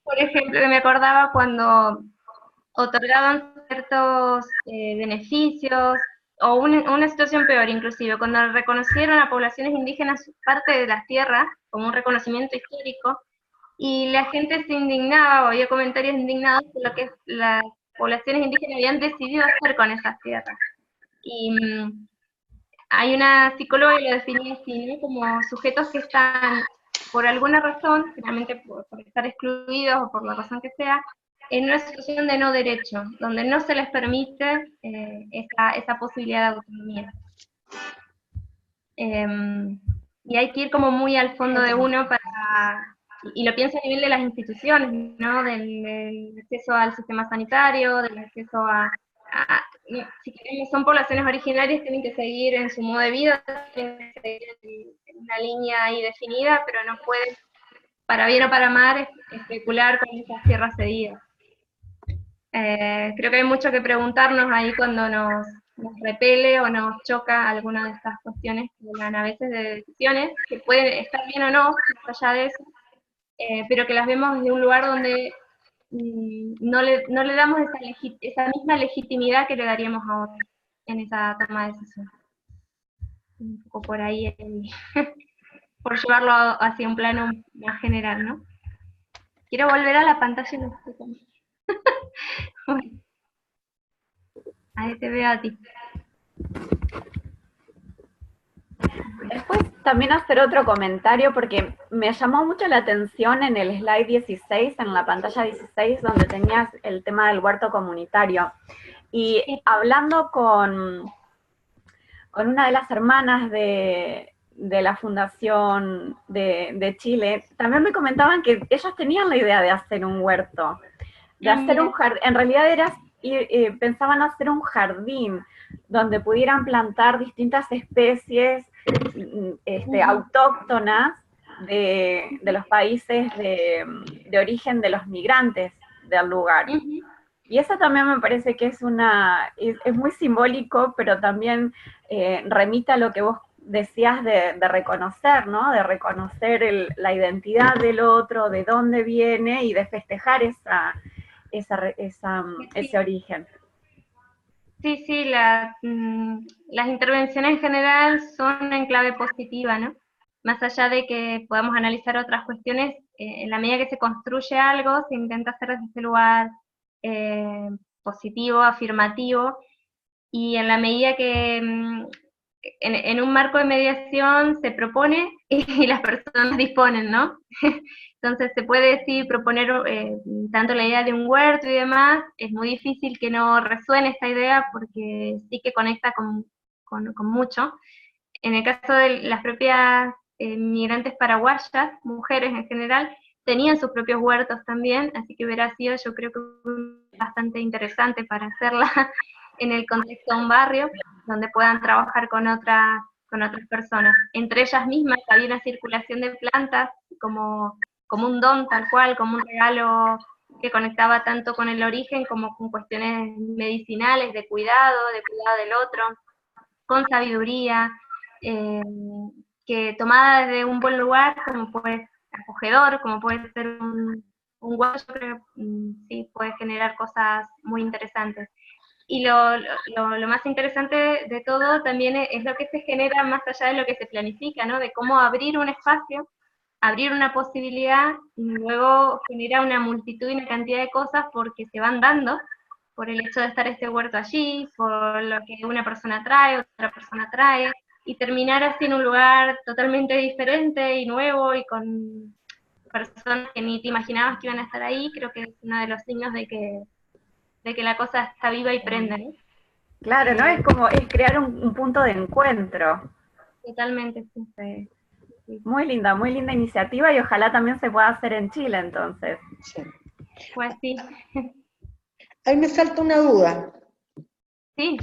por ejemplo, que me acordaba cuando otorgaban ciertos beneficios, o una situación peor inclusive, cuando reconocieron a poblaciones indígenas parte de las tierras como un reconocimiento histórico, y la gente se indignaba, o había comentarios indignados por lo que las poblaciones indígenas habían decidido hacer con esas tierras. Y hay una psicóloga que lo define así, ¿no? Como sujetos que están, por alguna razón, finalmente por estar excluidos o por la razón que sea, en una situación de no derecho, donde no se les permite esa posibilidad de autonomía. Y hay que ir como muy al fondo de uno y lo pienso a nivel de las instituciones, ¿no? Del acceso al sistema sanitario, del acceso si queremos, son poblaciones originarias, tienen que seguir en su modo de vida, tienen que seguir en una línea ahí definida, pero no pueden, para bien o para mal, especular con esas tierras cedidas. Creo que hay mucho que preguntarnos ahí cuando nos repele o nos choca alguna de estas cuestiones que hablan a veces de decisiones, que pueden estar bien o no, más allá de eso, pero que las vemos desde un lugar donde no le damos esa misma legitimidad que le daríamos a otros en esa toma de decisión. Un poco por ahí, por llevarlo hacia un plano más general, ¿no? Quiero volver a la pantalla y no sé cómo. Bueno. Ahí te veo a ti.
Después también hacer otro comentario, porque me llamó mucho la atención en el slide 16, en la pantalla 16, donde tenías el tema del huerto comunitario. Y hablando con una de las hermanas de la Fundación de Chile, también me comentaban que ellos tenían la idea de hacer un huerto, de hacer un jardín. En realidad pensaban hacer un jardín donde pudieran plantar distintas especies autóctonas de los países de origen de los migrantes del lugar. Y eso también me parece que es muy simbólico, pero también remite a lo que vos decías de reconocer, ¿no? De reconocer la identidad del otro, de dónde viene, y de festejar ese origen.
Sí, las intervenciones en general son en clave positiva, ¿no? Más allá de que podamos analizar otras cuestiones, en la medida que se construye algo, se intenta hacer desde ese lugar positivo, afirmativo, y en la medida que en un marco de mediación se propone y las personas disponen, ¿no? Entonces se puede decir, proponer tanto la idea de un huerto y demás, es muy difícil que no resuene esta idea porque sí que conecta con mucho. En el caso de las propias migrantes paraguayas, mujeres en general, tenían sus propios huertos también, así que hubiera sido, yo creo que bastante interesante para hacerla en el contexto de un barrio, donde puedan trabajar con otras personas. Entre ellas mismas había una circulación de plantas como un don tal cual, como un regalo que conectaba tanto con el origen como con cuestiones medicinales, de cuidado del otro, con sabiduría, que tomada desde un buen lugar, como puede ser acogedor, como puede ser un huevo, yo creo que sí puede generar cosas muy interesantes. Y lo más interesante de todo también es lo que se genera más allá de lo que se planifica, ¿no? De cómo abrir un espacio, abrir una posibilidad, y luego genera una multitud y una cantidad de cosas porque se van dando, por el hecho de estar este huerto allí, por lo que una persona trae, otra persona trae, y terminar así en un lugar totalmente diferente y nuevo, y con personas que ni te imaginabas que iban a estar ahí. Creo que es uno de los signos de que la cosa está viva y prende, ¿no?
Claro, ¿no? Es crear un punto de encuentro.
Totalmente, sí.
Muy linda iniciativa, y ojalá también se pueda hacer en Chile, entonces.
Sí.
Pues sí.
Ahí me salta una duda.
Sí.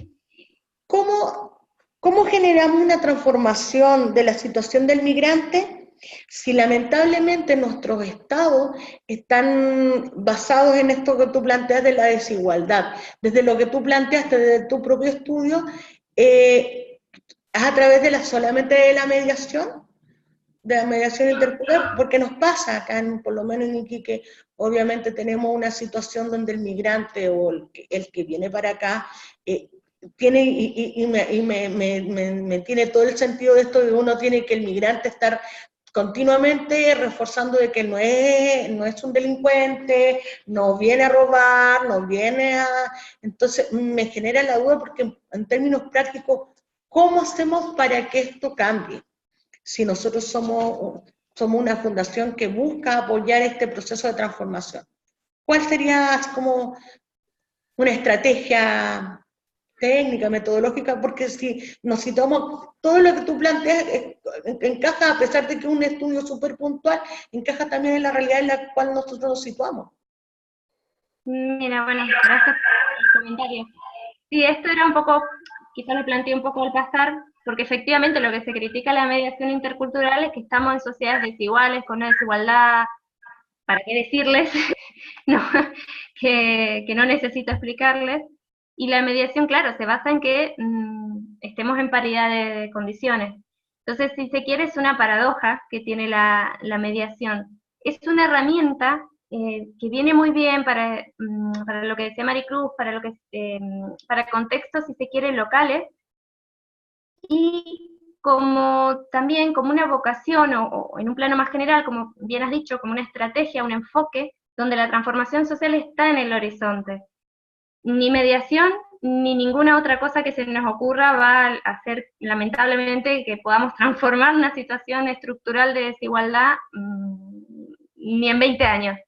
¿Cómo generamos una transformación de la situación del migrante si lamentablemente nuestros estados están basados en esto que tú planteas de la desigualdad? Desde lo que tú planteaste, desde tu propio estudio, ¿es a través de solamente de la mediación intercultural? Porque nos pasa acá, por lo menos en Iquique, obviamente tenemos una situación donde el migrante o el que viene para acá tiene, y me tiene todo el sentido de esto, de uno tiene que el migrante estar continuamente reforzando de que no es un delincuente, no viene a robar, no viene a... Entonces me genera la duda porque en términos prácticos, ¿cómo hacemos para que esto cambie? Si nosotros somos una fundación que busca apoyar este proceso de transformación. ¿Cuál sería así como una estrategia técnica, metodológica? Porque si nos situamos, todo lo que tú planteas encaja, a pesar de que es un estudio súper puntual, encaja también en la realidad en la cual nosotros nos situamos.
Mira, bueno, gracias por el comentario. Sí, esto era un poco, quizás lo planteé un poco al pasar, porque efectivamente lo que se critica a la mediación intercultural es que estamos en sociedades desiguales, con una desigualdad, ¿para qué decirles? No, que no necesito explicarles. Y la mediación, claro, se basa en que estemos en paridad de condiciones. Entonces, si se quiere, es una paradoja que tiene la mediación. Es una herramienta que viene muy bien para lo que decía Maricruz, para contextos, si se quiere, locales, y como también como una vocación, o en un plano más general, como bien has dicho, como una estrategia, un enfoque, donde la transformación social está en el horizonte. Ni mediación, ni ninguna otra cosa que se nos ocurra va a hacer, lamentablemente, que podamos transformar una situación estructural de desigualdad ni en 20 años.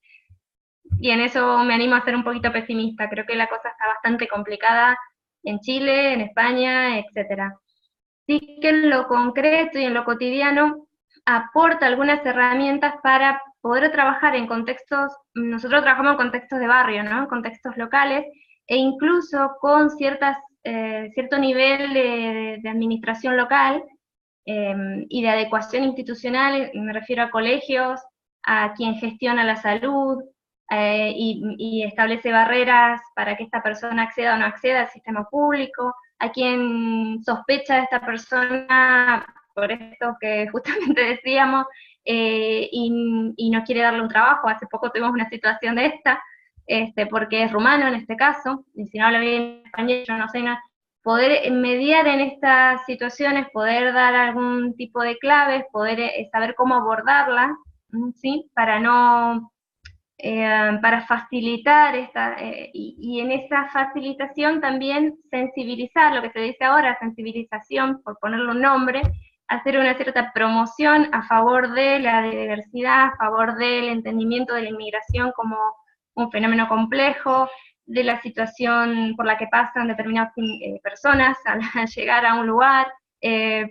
Y en eso me animo a ser un poquito pesimista. Creo que la cosa está bastante complicada en Chile, en España, etcétera. Sí que en lo concreto y en lo cotidiano aporta algunas herramientas para poder trabajar en contextos, nosotros trabajamos en contextos de barrio, ¿no? En contextos locales, e incluso con cierto nivel de administración local y de adecuación institucional, me refiero a colegios, a quien gestiona la salud, y establece barreras para que esta persona acceda o no acceda al sistema público, a quien sospecha de esta persona por esto que justamente decíamos, y no quiere darle un trabajo. Hace poco tuvimos una situación de esta, porque es rumano en este caso, y si no habla bien español, yo no sé nada. Poder mediar en estas situaciones, poder dar algún tipo de claves, poder saber cómo abordarlas, ¿sí? Para facilitar y en esa facilitación también sensibilizar, lo que se dice ahora, sensibilización, por ponerle un nombre, hacer una cierta promoción a favor de la diversidad, a favor del entendimiento de la inmigración como un fenómeno complejo, de la situación por la que pasan determinadas personas al llegar a un lugar,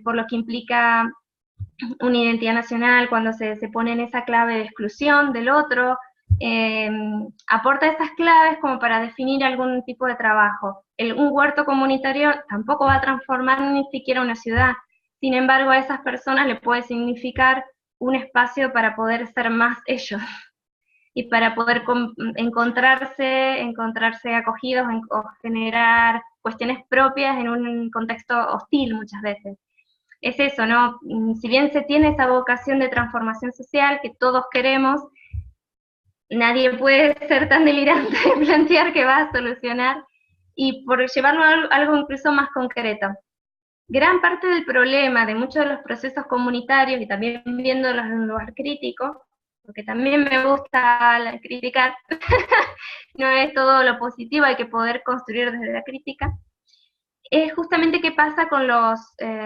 por lo que implica una identidad nacional cuando se pone en esa clave de exclusión del otro. Aporta esas claves como para definir algún tipo de trabajo. Un huerto comunitario tampoco va a transformar ni siquiera una ciudad, sin embargo a esas personas le puede significar un espacio para poder ser más ellos y para poder encontrarse acogidos o generar cuestiones propias en un contexto hostil muchas veces. Es eso, ¿no? Si bien se tiene esa vocación de transformación social que todos queremos, nadie puede ser tan delirante de plantear que va a solucionar, y por llevarlo a algo incluso más concreto. Gran parte del problema de muchos de los procesos comunitarios, y también viéndolos en un lugar crítico, porque también me gusta criticar, no es todo lo positivo, hay que poder construir desde la crítica, es justamente qué pasa con los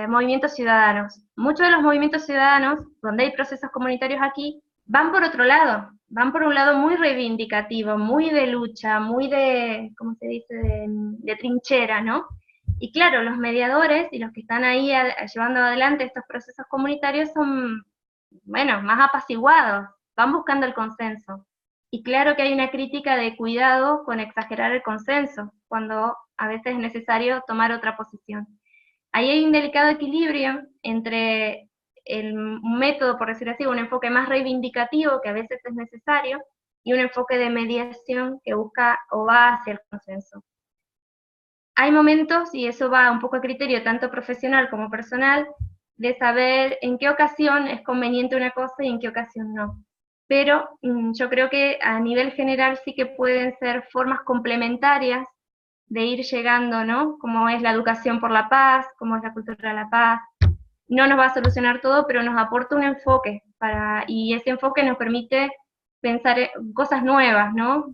movimientos ciudadanos. Muchos de los movimientos ciudadanos, donde hay procesos comunitarios aquí, van por otro lado, van por un lado muy reivindicativo, muy de lucha, muy de, ¿cómo se dice?, de trinchera, ¿no? Y claro, los mediadores y los que están ahí llevando adelante estos procesos comunitarios son, bueno, más apaciguados, van buscando el consenso. Y claro que hay una crítica de cuidado con exagerar el consenso, cuando a veces es necesario tomar otra posición. Ahí hay un delicado equilibrio entre un método, por decir así, un enfoque más reivindicativo, que a veces es necesario, y un enfoque de mediación que busca o va hacia el consenso. Hay momentos, y eso va un poco a criterio tanto profesional como personal, de saber en qué ocasión es conveniente una cosa y en qué ocasión no. Pero yo creo que a nivel general sí que pueden ser formas complementarias de ir llegando, ¿no? Como es la educación por la paz, como es la cultura de la paz. No nos va a solucionar todo, pero nos aporta un enfoque, y ese enfoque nos permite pensar cosas nuevas, ¿no?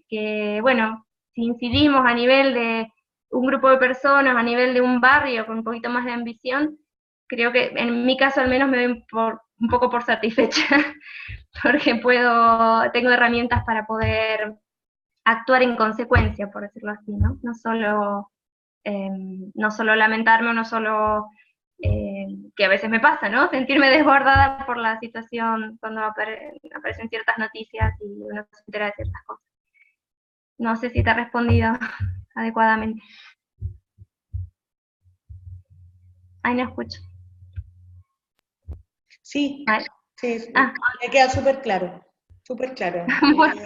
Que, bueno, si incidimos a nivel de un grupo de personas, a nivel de un barrio con un poquito más de ambición, creo que en mi caso al menos me doy un poco por satisfecha, porque tengo herramientas para poder actuar en consecuencia, por decirlo así, ¿no? No solo lamentarme, o no solo, que a veces me pasa, ¿no? Sentirme desbordada por la situación cuando aparecen ciertas noticias y uno se entera de ciertas cosas. No sé si te he respondido adecuadamente. Ay, no escucho.
Sí,
Ay.
sí, me queda súper claro, súper claro.
Bueno.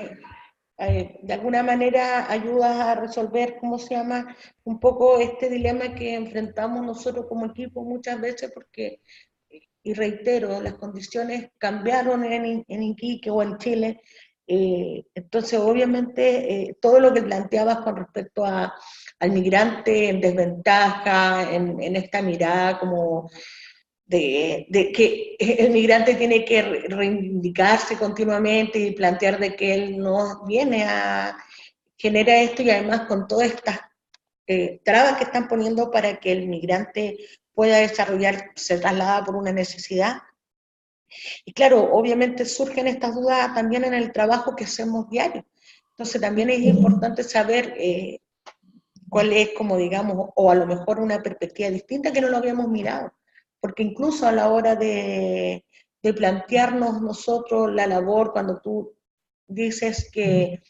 De alguna manera ayudas a resolver, ¿cómo se llama?, un poco este dilema que enfrentamos nosotros como equipo muchas veces, porque, y reitero, las condiciones cambiaron en Iquique o en Chile, entonces obviamente todo lo que planteabas con respecto al migrante en desventaja, en esta mirada como de que el migrante tiene que reivindicarse continuamente y plantear de que él no viene genera esto, y además con todas estas trabas que están poniendo para que el migrante pueda desarrollar, se traslada por una necesidad. Y claro, obviamente surgen estas dudas también en el trabajo que hacemos diario. Entonces también es importante saber cuál es, como digamos, o a lo mejor una perspectiva distinta que no lo habíamos mirado. Porque incluso a la hora de plantearnos nosotros la labor, cuando tú dices que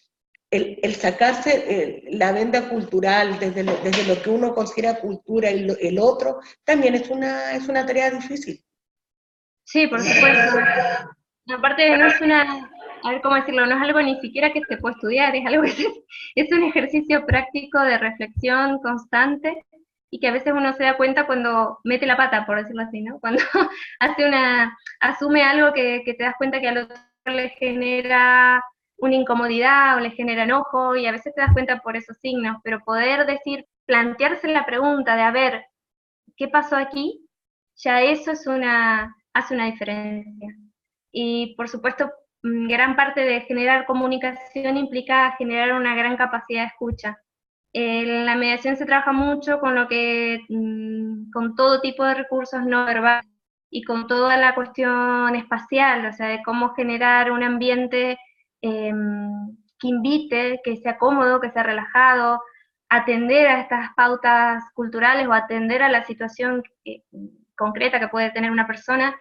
el sacarse la venda cultural desde lo que uno considera cultura y el otro, también es una tarea difícil.
Sí, por supuesto. Aparte no es a ver cómo decirlo, no es algo ni siquiera que se puede estudiar, es algo que es un ejercicio práctico de reflexión constante, y que a veces uno se da cuenta cuando mete la pata, por decirlo así, ¿no? Cuando asume algo que te das cuenta que al otro le genera una incomodidad o le genera enojo, y a veces te das cuenta por esos signos, pero poder plantearse la pregunta de, a ver, ¿qué pasó aquí? Ya eso hace una diferencia. Y por supuesto, gran parte de generar comunicación implica generar una gran capacidad de escucha. En la mediación se trabaja mucho con todo tipo de recursos no verbales y con toda la cuestión espacial, o sea, de cómo generar un ambiente que invite, que sea cómodo, que sea relajado, atender a estas pautas culturales o atender a la situación concreta que puede tener una persona.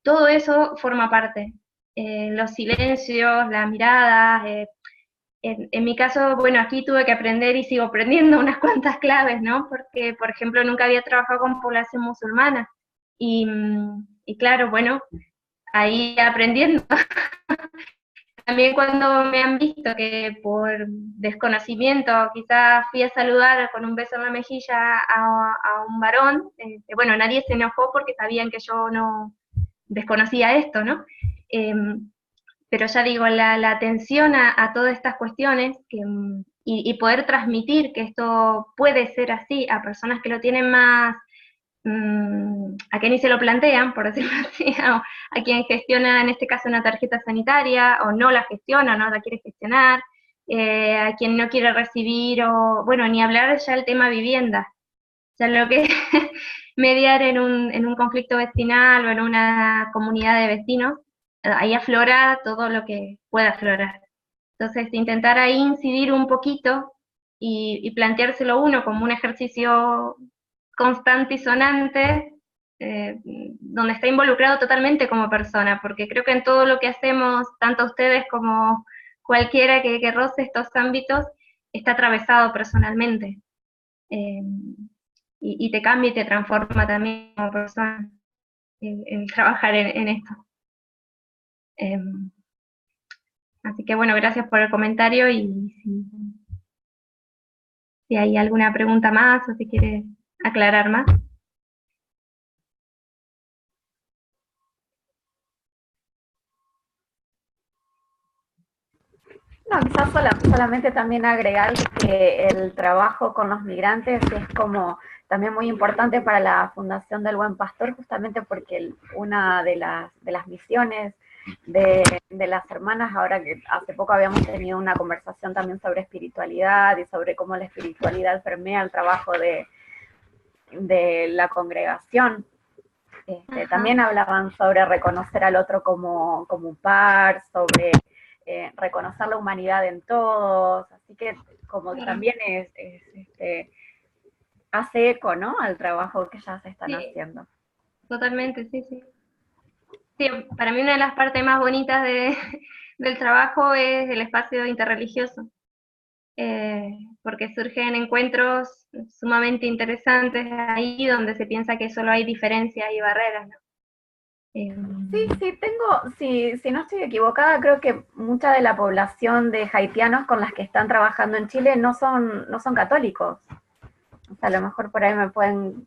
Todo eso forma parte. Los silencios, las miradas. En mi caso, bueno, aquí tuve que aprender y sigo aprendiendo unas cuantas claves, ¿no? Porque, por ejemplo, nunca había trabajado con población musulmana. Y claro, bueno, ahí aprendiendo. También cuando me han visto que por desconocimiento quizás fui a saludar con un beso en la mejilla a un varón, bueno, nadie se enojó porque sabían que yo no desconocía esto, ¿no? Pero ya digo, la atención a todas estas cuestiones y poder transmitir que esto puede ser así a personas que lo tienen más, a que ni se lo plantean, por decirlo así, a quien gestiona en este caso una tarjeta sanitaria, o no la gestiona, o no la quiere gestionar, a quien no quiere recibir, o bueno, ni hablar ya del tema vivienda. Ya lo que mediar en un conflicto vecinal o en una comunidad de vecinos, ahí aflora todo lo que pueda aflorar. Entonces, intentar ahí incidir un poquito y planteárselo uno como un ejercicio constante y sonante, donde está involucrado totalmente como persona, porque creo que en todo lo que hacemos, tanto ustedes como cualquiera que roce estos ámbitos, está atravesado personalmente. Y te cambia y te transforma también como persona el trabajar en esto. Así que bueno, gracias por el comentario, y si hay alguna pregunta más o si quieres aclarar más.
No, quizás solamente también agregar que el trabajo con los migrantes es como también muy importante para la Fundación del Buen Pastor, justamente porque una de las misiones de las hermanas, ahora que hace poco habíamos tenido una conversación también sobre espiritualidad y sobre cómo la espiritualidad permea el trabajo de la congregación, También hablaban sobre reconocer al otro como un par, sobre reconocer la humanidad en todos, así que como también hace eco, ¿no?, al trabajo que ya se están haciendo.
Totalmente, sí, sí. Sí, para mí una de las partes más bonitas del trabajo es el espacio interreligioso, porque surgen encuentros sumamente interesantes ahí donde se piensa que solo hay diferencias y barreras, ¿no?
Si no estoy equivocada, creo que mucha de la población de haitianos con las que están trabajando en Chile no son católicos. O sea, a lo mejor por ahí me pueden,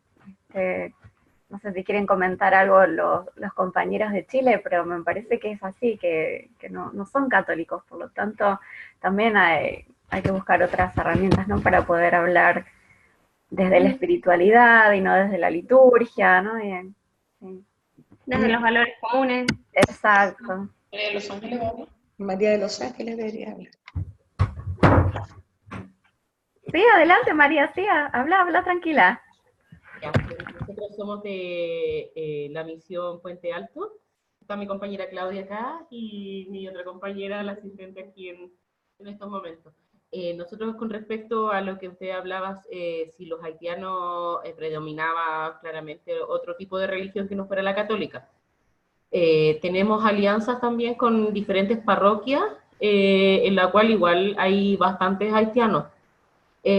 no sé si quieren comentar algo los compañeros de Chile, pero me parece que es así, que no son católicos, por lo tanto también hay que buscar otras herramientas, ¿no?, para poder hablar desde la espiritualidad y no desde la liturgia, ¿no? Bien, sí.
Desde los valores comunes.
Exacto.
María de Los Ángeles, ¿vale? María de Los Ángeles debería hablar.
Sí, adelante María, sí, habla tranquila.
Ya, nosotros somos de la misión Puente Alto. Está mi compañera Claudia acá y mi otra compañera, la asistente aquí en estos momentos. Nosotros con respecto a lo que usted hablaba, si los haitianos predominaba claramente otro tipo de religión que no fuera la católica. Tenemos alianzas también con diferentes parroquias, en la cual igual hay bastantes haitianos.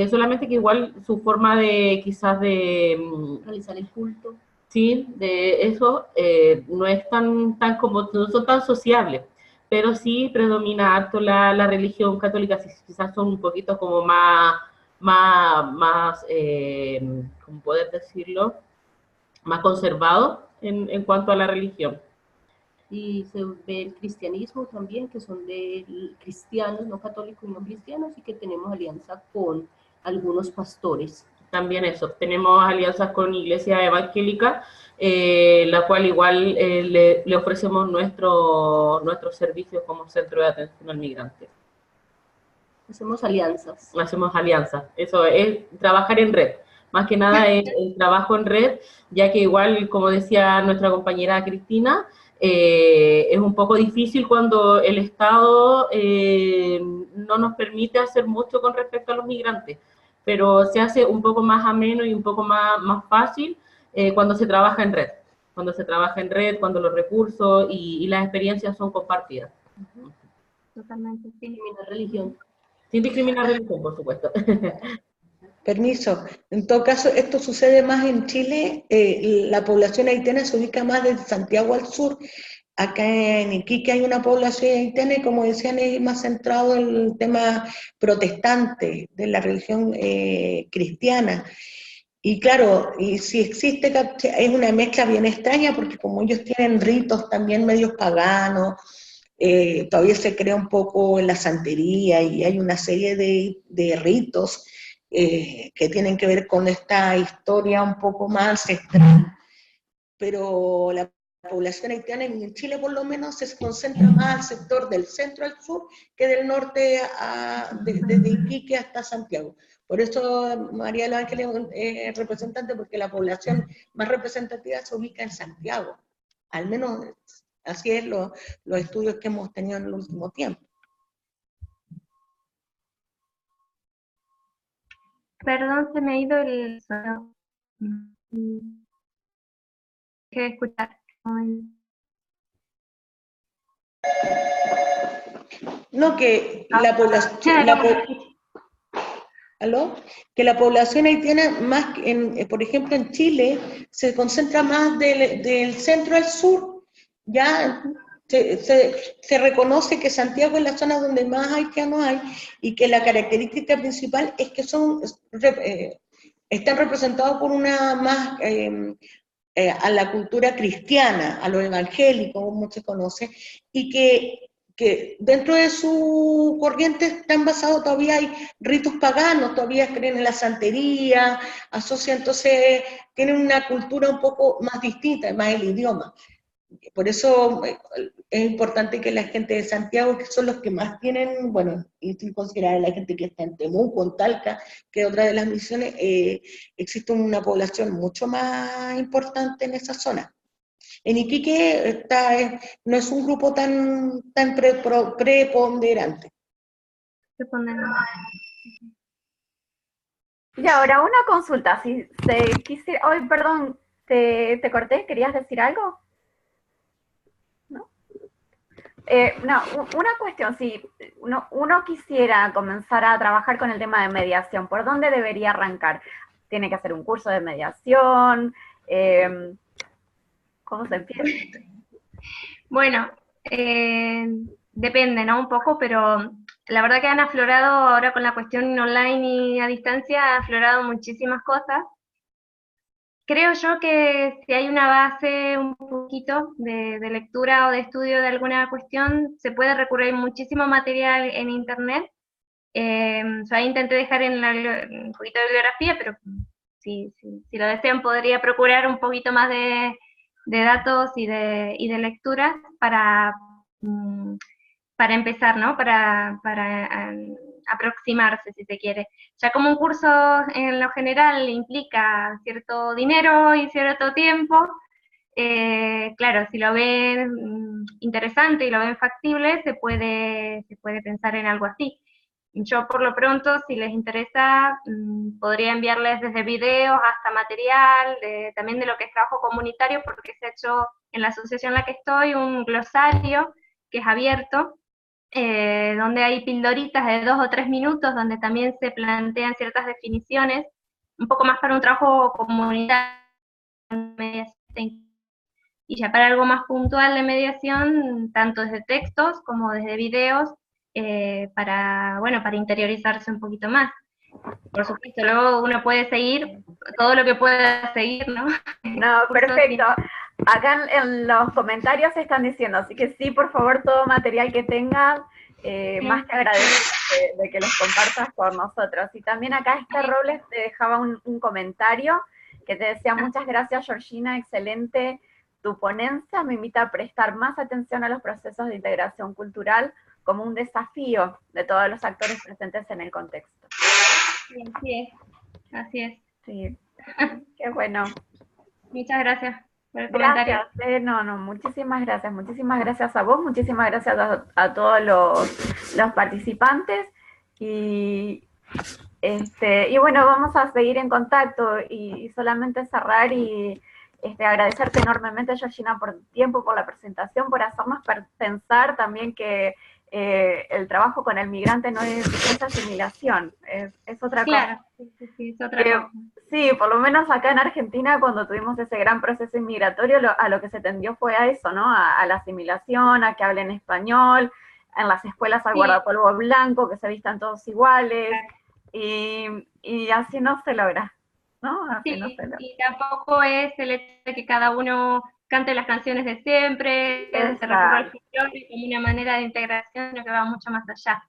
Solamente que igual su forma de quizás de realizar el culto, sí, de eso no es tan como, no son tan sociables, pero sí predomina harto la religión católica, quizás son un poquito como más ¿cómo poder decirlo?, más conservados en cuanto a la religión. Y se ve el cristianismo también, que son de cristianos, no católicos y no cristianos, y que tenemos alianza con algunos pastores. También eso, tenemos alianzas con Iglesia Evangélica, la cual igual le ofrecemos nuestros servicios como centro de atención al migrante. Hacemos alianzas. Hacemos alianzas, eso es trabajar en red. Más que nada es el trabajo en red, ya que igual, como decía nuestra compañera Cristina, es un poco difícil cuando el Estado no nos permite hacer mucho con respecto a los migrantes, pero se hace un poco más ameno y un poco más fácil cuando se trabaja en red. Cuando se trabaja en red, cuando los recursos y las experiencias son compartidas.
Totalmente, sí.
Discriminar religión. Sin discriminar religión, por supuesto.
Permiso. En todo caso, esto sucede más en Chile. La población haitiana se ubica más desde Santiago al sur. Acá en Iquique hay una población haitiana y, como decían, es más centrado en el tema protestante de la religión cristiana. Y claro, y si existe, es una mezcla bien extraña porque como ellos tienen ritos también medios paganos, todavía se crea un poco en la santería y hay una serie de ritos que tienen que ver con esta historia un poco más ancestral, pero la población haitiana en Chile por lo menos se concentra más al sector del centro al sur que del norte desde Iquique hasta Santiago. Por eso María de Los Ángeles es representante, porque la población más representativa se ubica en Santiago, al menos así es los estudios que hemos tenido en el último tiempo.
Perdón, se me ha ido el sonido. Dejé de escuchar.
No, que la población... ¿Aló? Que la población haitiana, más por ejemplo en Chile, se concentra más del centro al sur. Ya se reconoce que Santiago es la zona donde más haitianos hay y que la característica principal es que están representados por una más a la cultura cristiana, a lo evangélico, como se conoce, y que dentro de su corriente están basados, todavía hay ritos paganos, todavía creen en la santería, asocian, entonces tienen una cultura un poco más distinta, más el idioma. Por eso es importante que la gente de Santiago, que son los que más tienen, bueno, y sin considerar a la gente que está en Temuco, en Talca, que es otra de las misiones, existe una población mucho más importante en esa zona. En Iquique no es un grupo tan preponderante.
Y ahora una consulta, si se quisiera, ay, perdón, te corté, ¿querías decir algo? ¿No? No, una cuestión, si uno quisiera comenzar a trabajar con el tema de mediación, ¿por dónde debería arrancar? ¿Tiene que hacer un curso de mediación? ¿Cómo se empieza?
Bueno, depende, ¿no? Un poco, pero la verdad que han aflorado ahora con la cuestión online y a distancia, ha aflorado muchísimas cosas. Creo yo que si hay una base un poquito de lectura o de estudio de alguna cuestión, se puede recurrir a muchísimo material en internet. Yo ahí intenté dejar un poquito de bibliografía, pero si lo desean podría procurar un poquito más de datos y de lecturas para empezar, ¿no? Para aproximarse, si se quiere. Ya como un curso en lo general implica cierto dinero y cierto tiempo, claro, si lo ven interesante y lo ven factible, se puede pensar en algo así. Yo por lo pronto, si les interesa, podría enviarles desde videos hasta material, también de lo que es trabajo comunitario, porque se ha hecho en la asociación en la que estoy un glosario que es abierto, donde hay pildoritas de 2 o 3 minutos, donde también se plantean ciertas definiciones, un poco más para un trabajo comunitario, y ya para algo más puntual de mediación, tanto desde textos como desde videos, para interiorizarse un poquito más. Por supuesto, luego uno puede seguir todo lo que pueda seguir, ¿no?
No, perfecto. Acá en los comentarios se están diciendo, así que sí, por favor, todo material que tengas, más que agradecido de que los compartas con nosotros. Y también acá Robles te dejaba un comentario que te decía, muchas gracias Georgina, excelente tu ponencia, me invita a prestar más atención a los procesos de integración cultural como un desafío de todos los actores presentes en el contexto.
Sí, así es.
Sí, qué bueno.
Muchas gracias por el comentario.
Gracias, muchísimas gracias a vos, muchísimas gracias a todos los participantes, y bueno, vamos a seguir en contacto, y solamente cerrar y agradecerte enormemente, Georgina, por tu tiempo, por la presentación, por hacernos pensar también que el trabajo con el migrante no es asimilación, es otra
cosa.
Sí,
es otra cosa.
Sí, por lo menos acá en Argentina, cuando tuvimos ese gran proceso inmigratorio, a lo que se tendió fue a eso, ¿no? A la asimilación, a que hablen español, en las escuelas al guardapolvo blanco, que se vistan todos iguales, y así no se logra, ¿no? Así no se logra.
Y tampoco es el hecho de que cada uno cante las canciones de siempre, se recurre al folclore como una manera de integración, sino que va mucho más allá.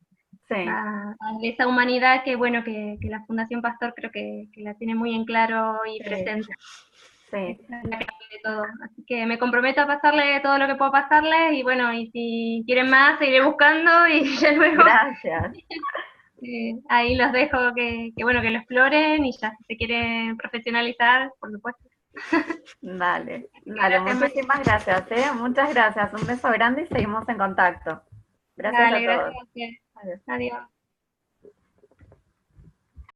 Sí.
A esa humanidad que, bueno, que la Fundación Pastor creo que la tiene muy en claro y presente.
Sí.
De todo. Así que me comprometo a pasarle todo lo que puedo pasarle, y bueno, y si quieren más, seguiré buscando, y ya luego...
Gracias.
Ahí los dejo que lo exploren, y ya si se quieren profesionalizar, por supuesto.
Dale, muchísimas gracias, muchas gracias, un beso grande y seguimos en contacto. Gracias a todos.
Gracias. Adiós.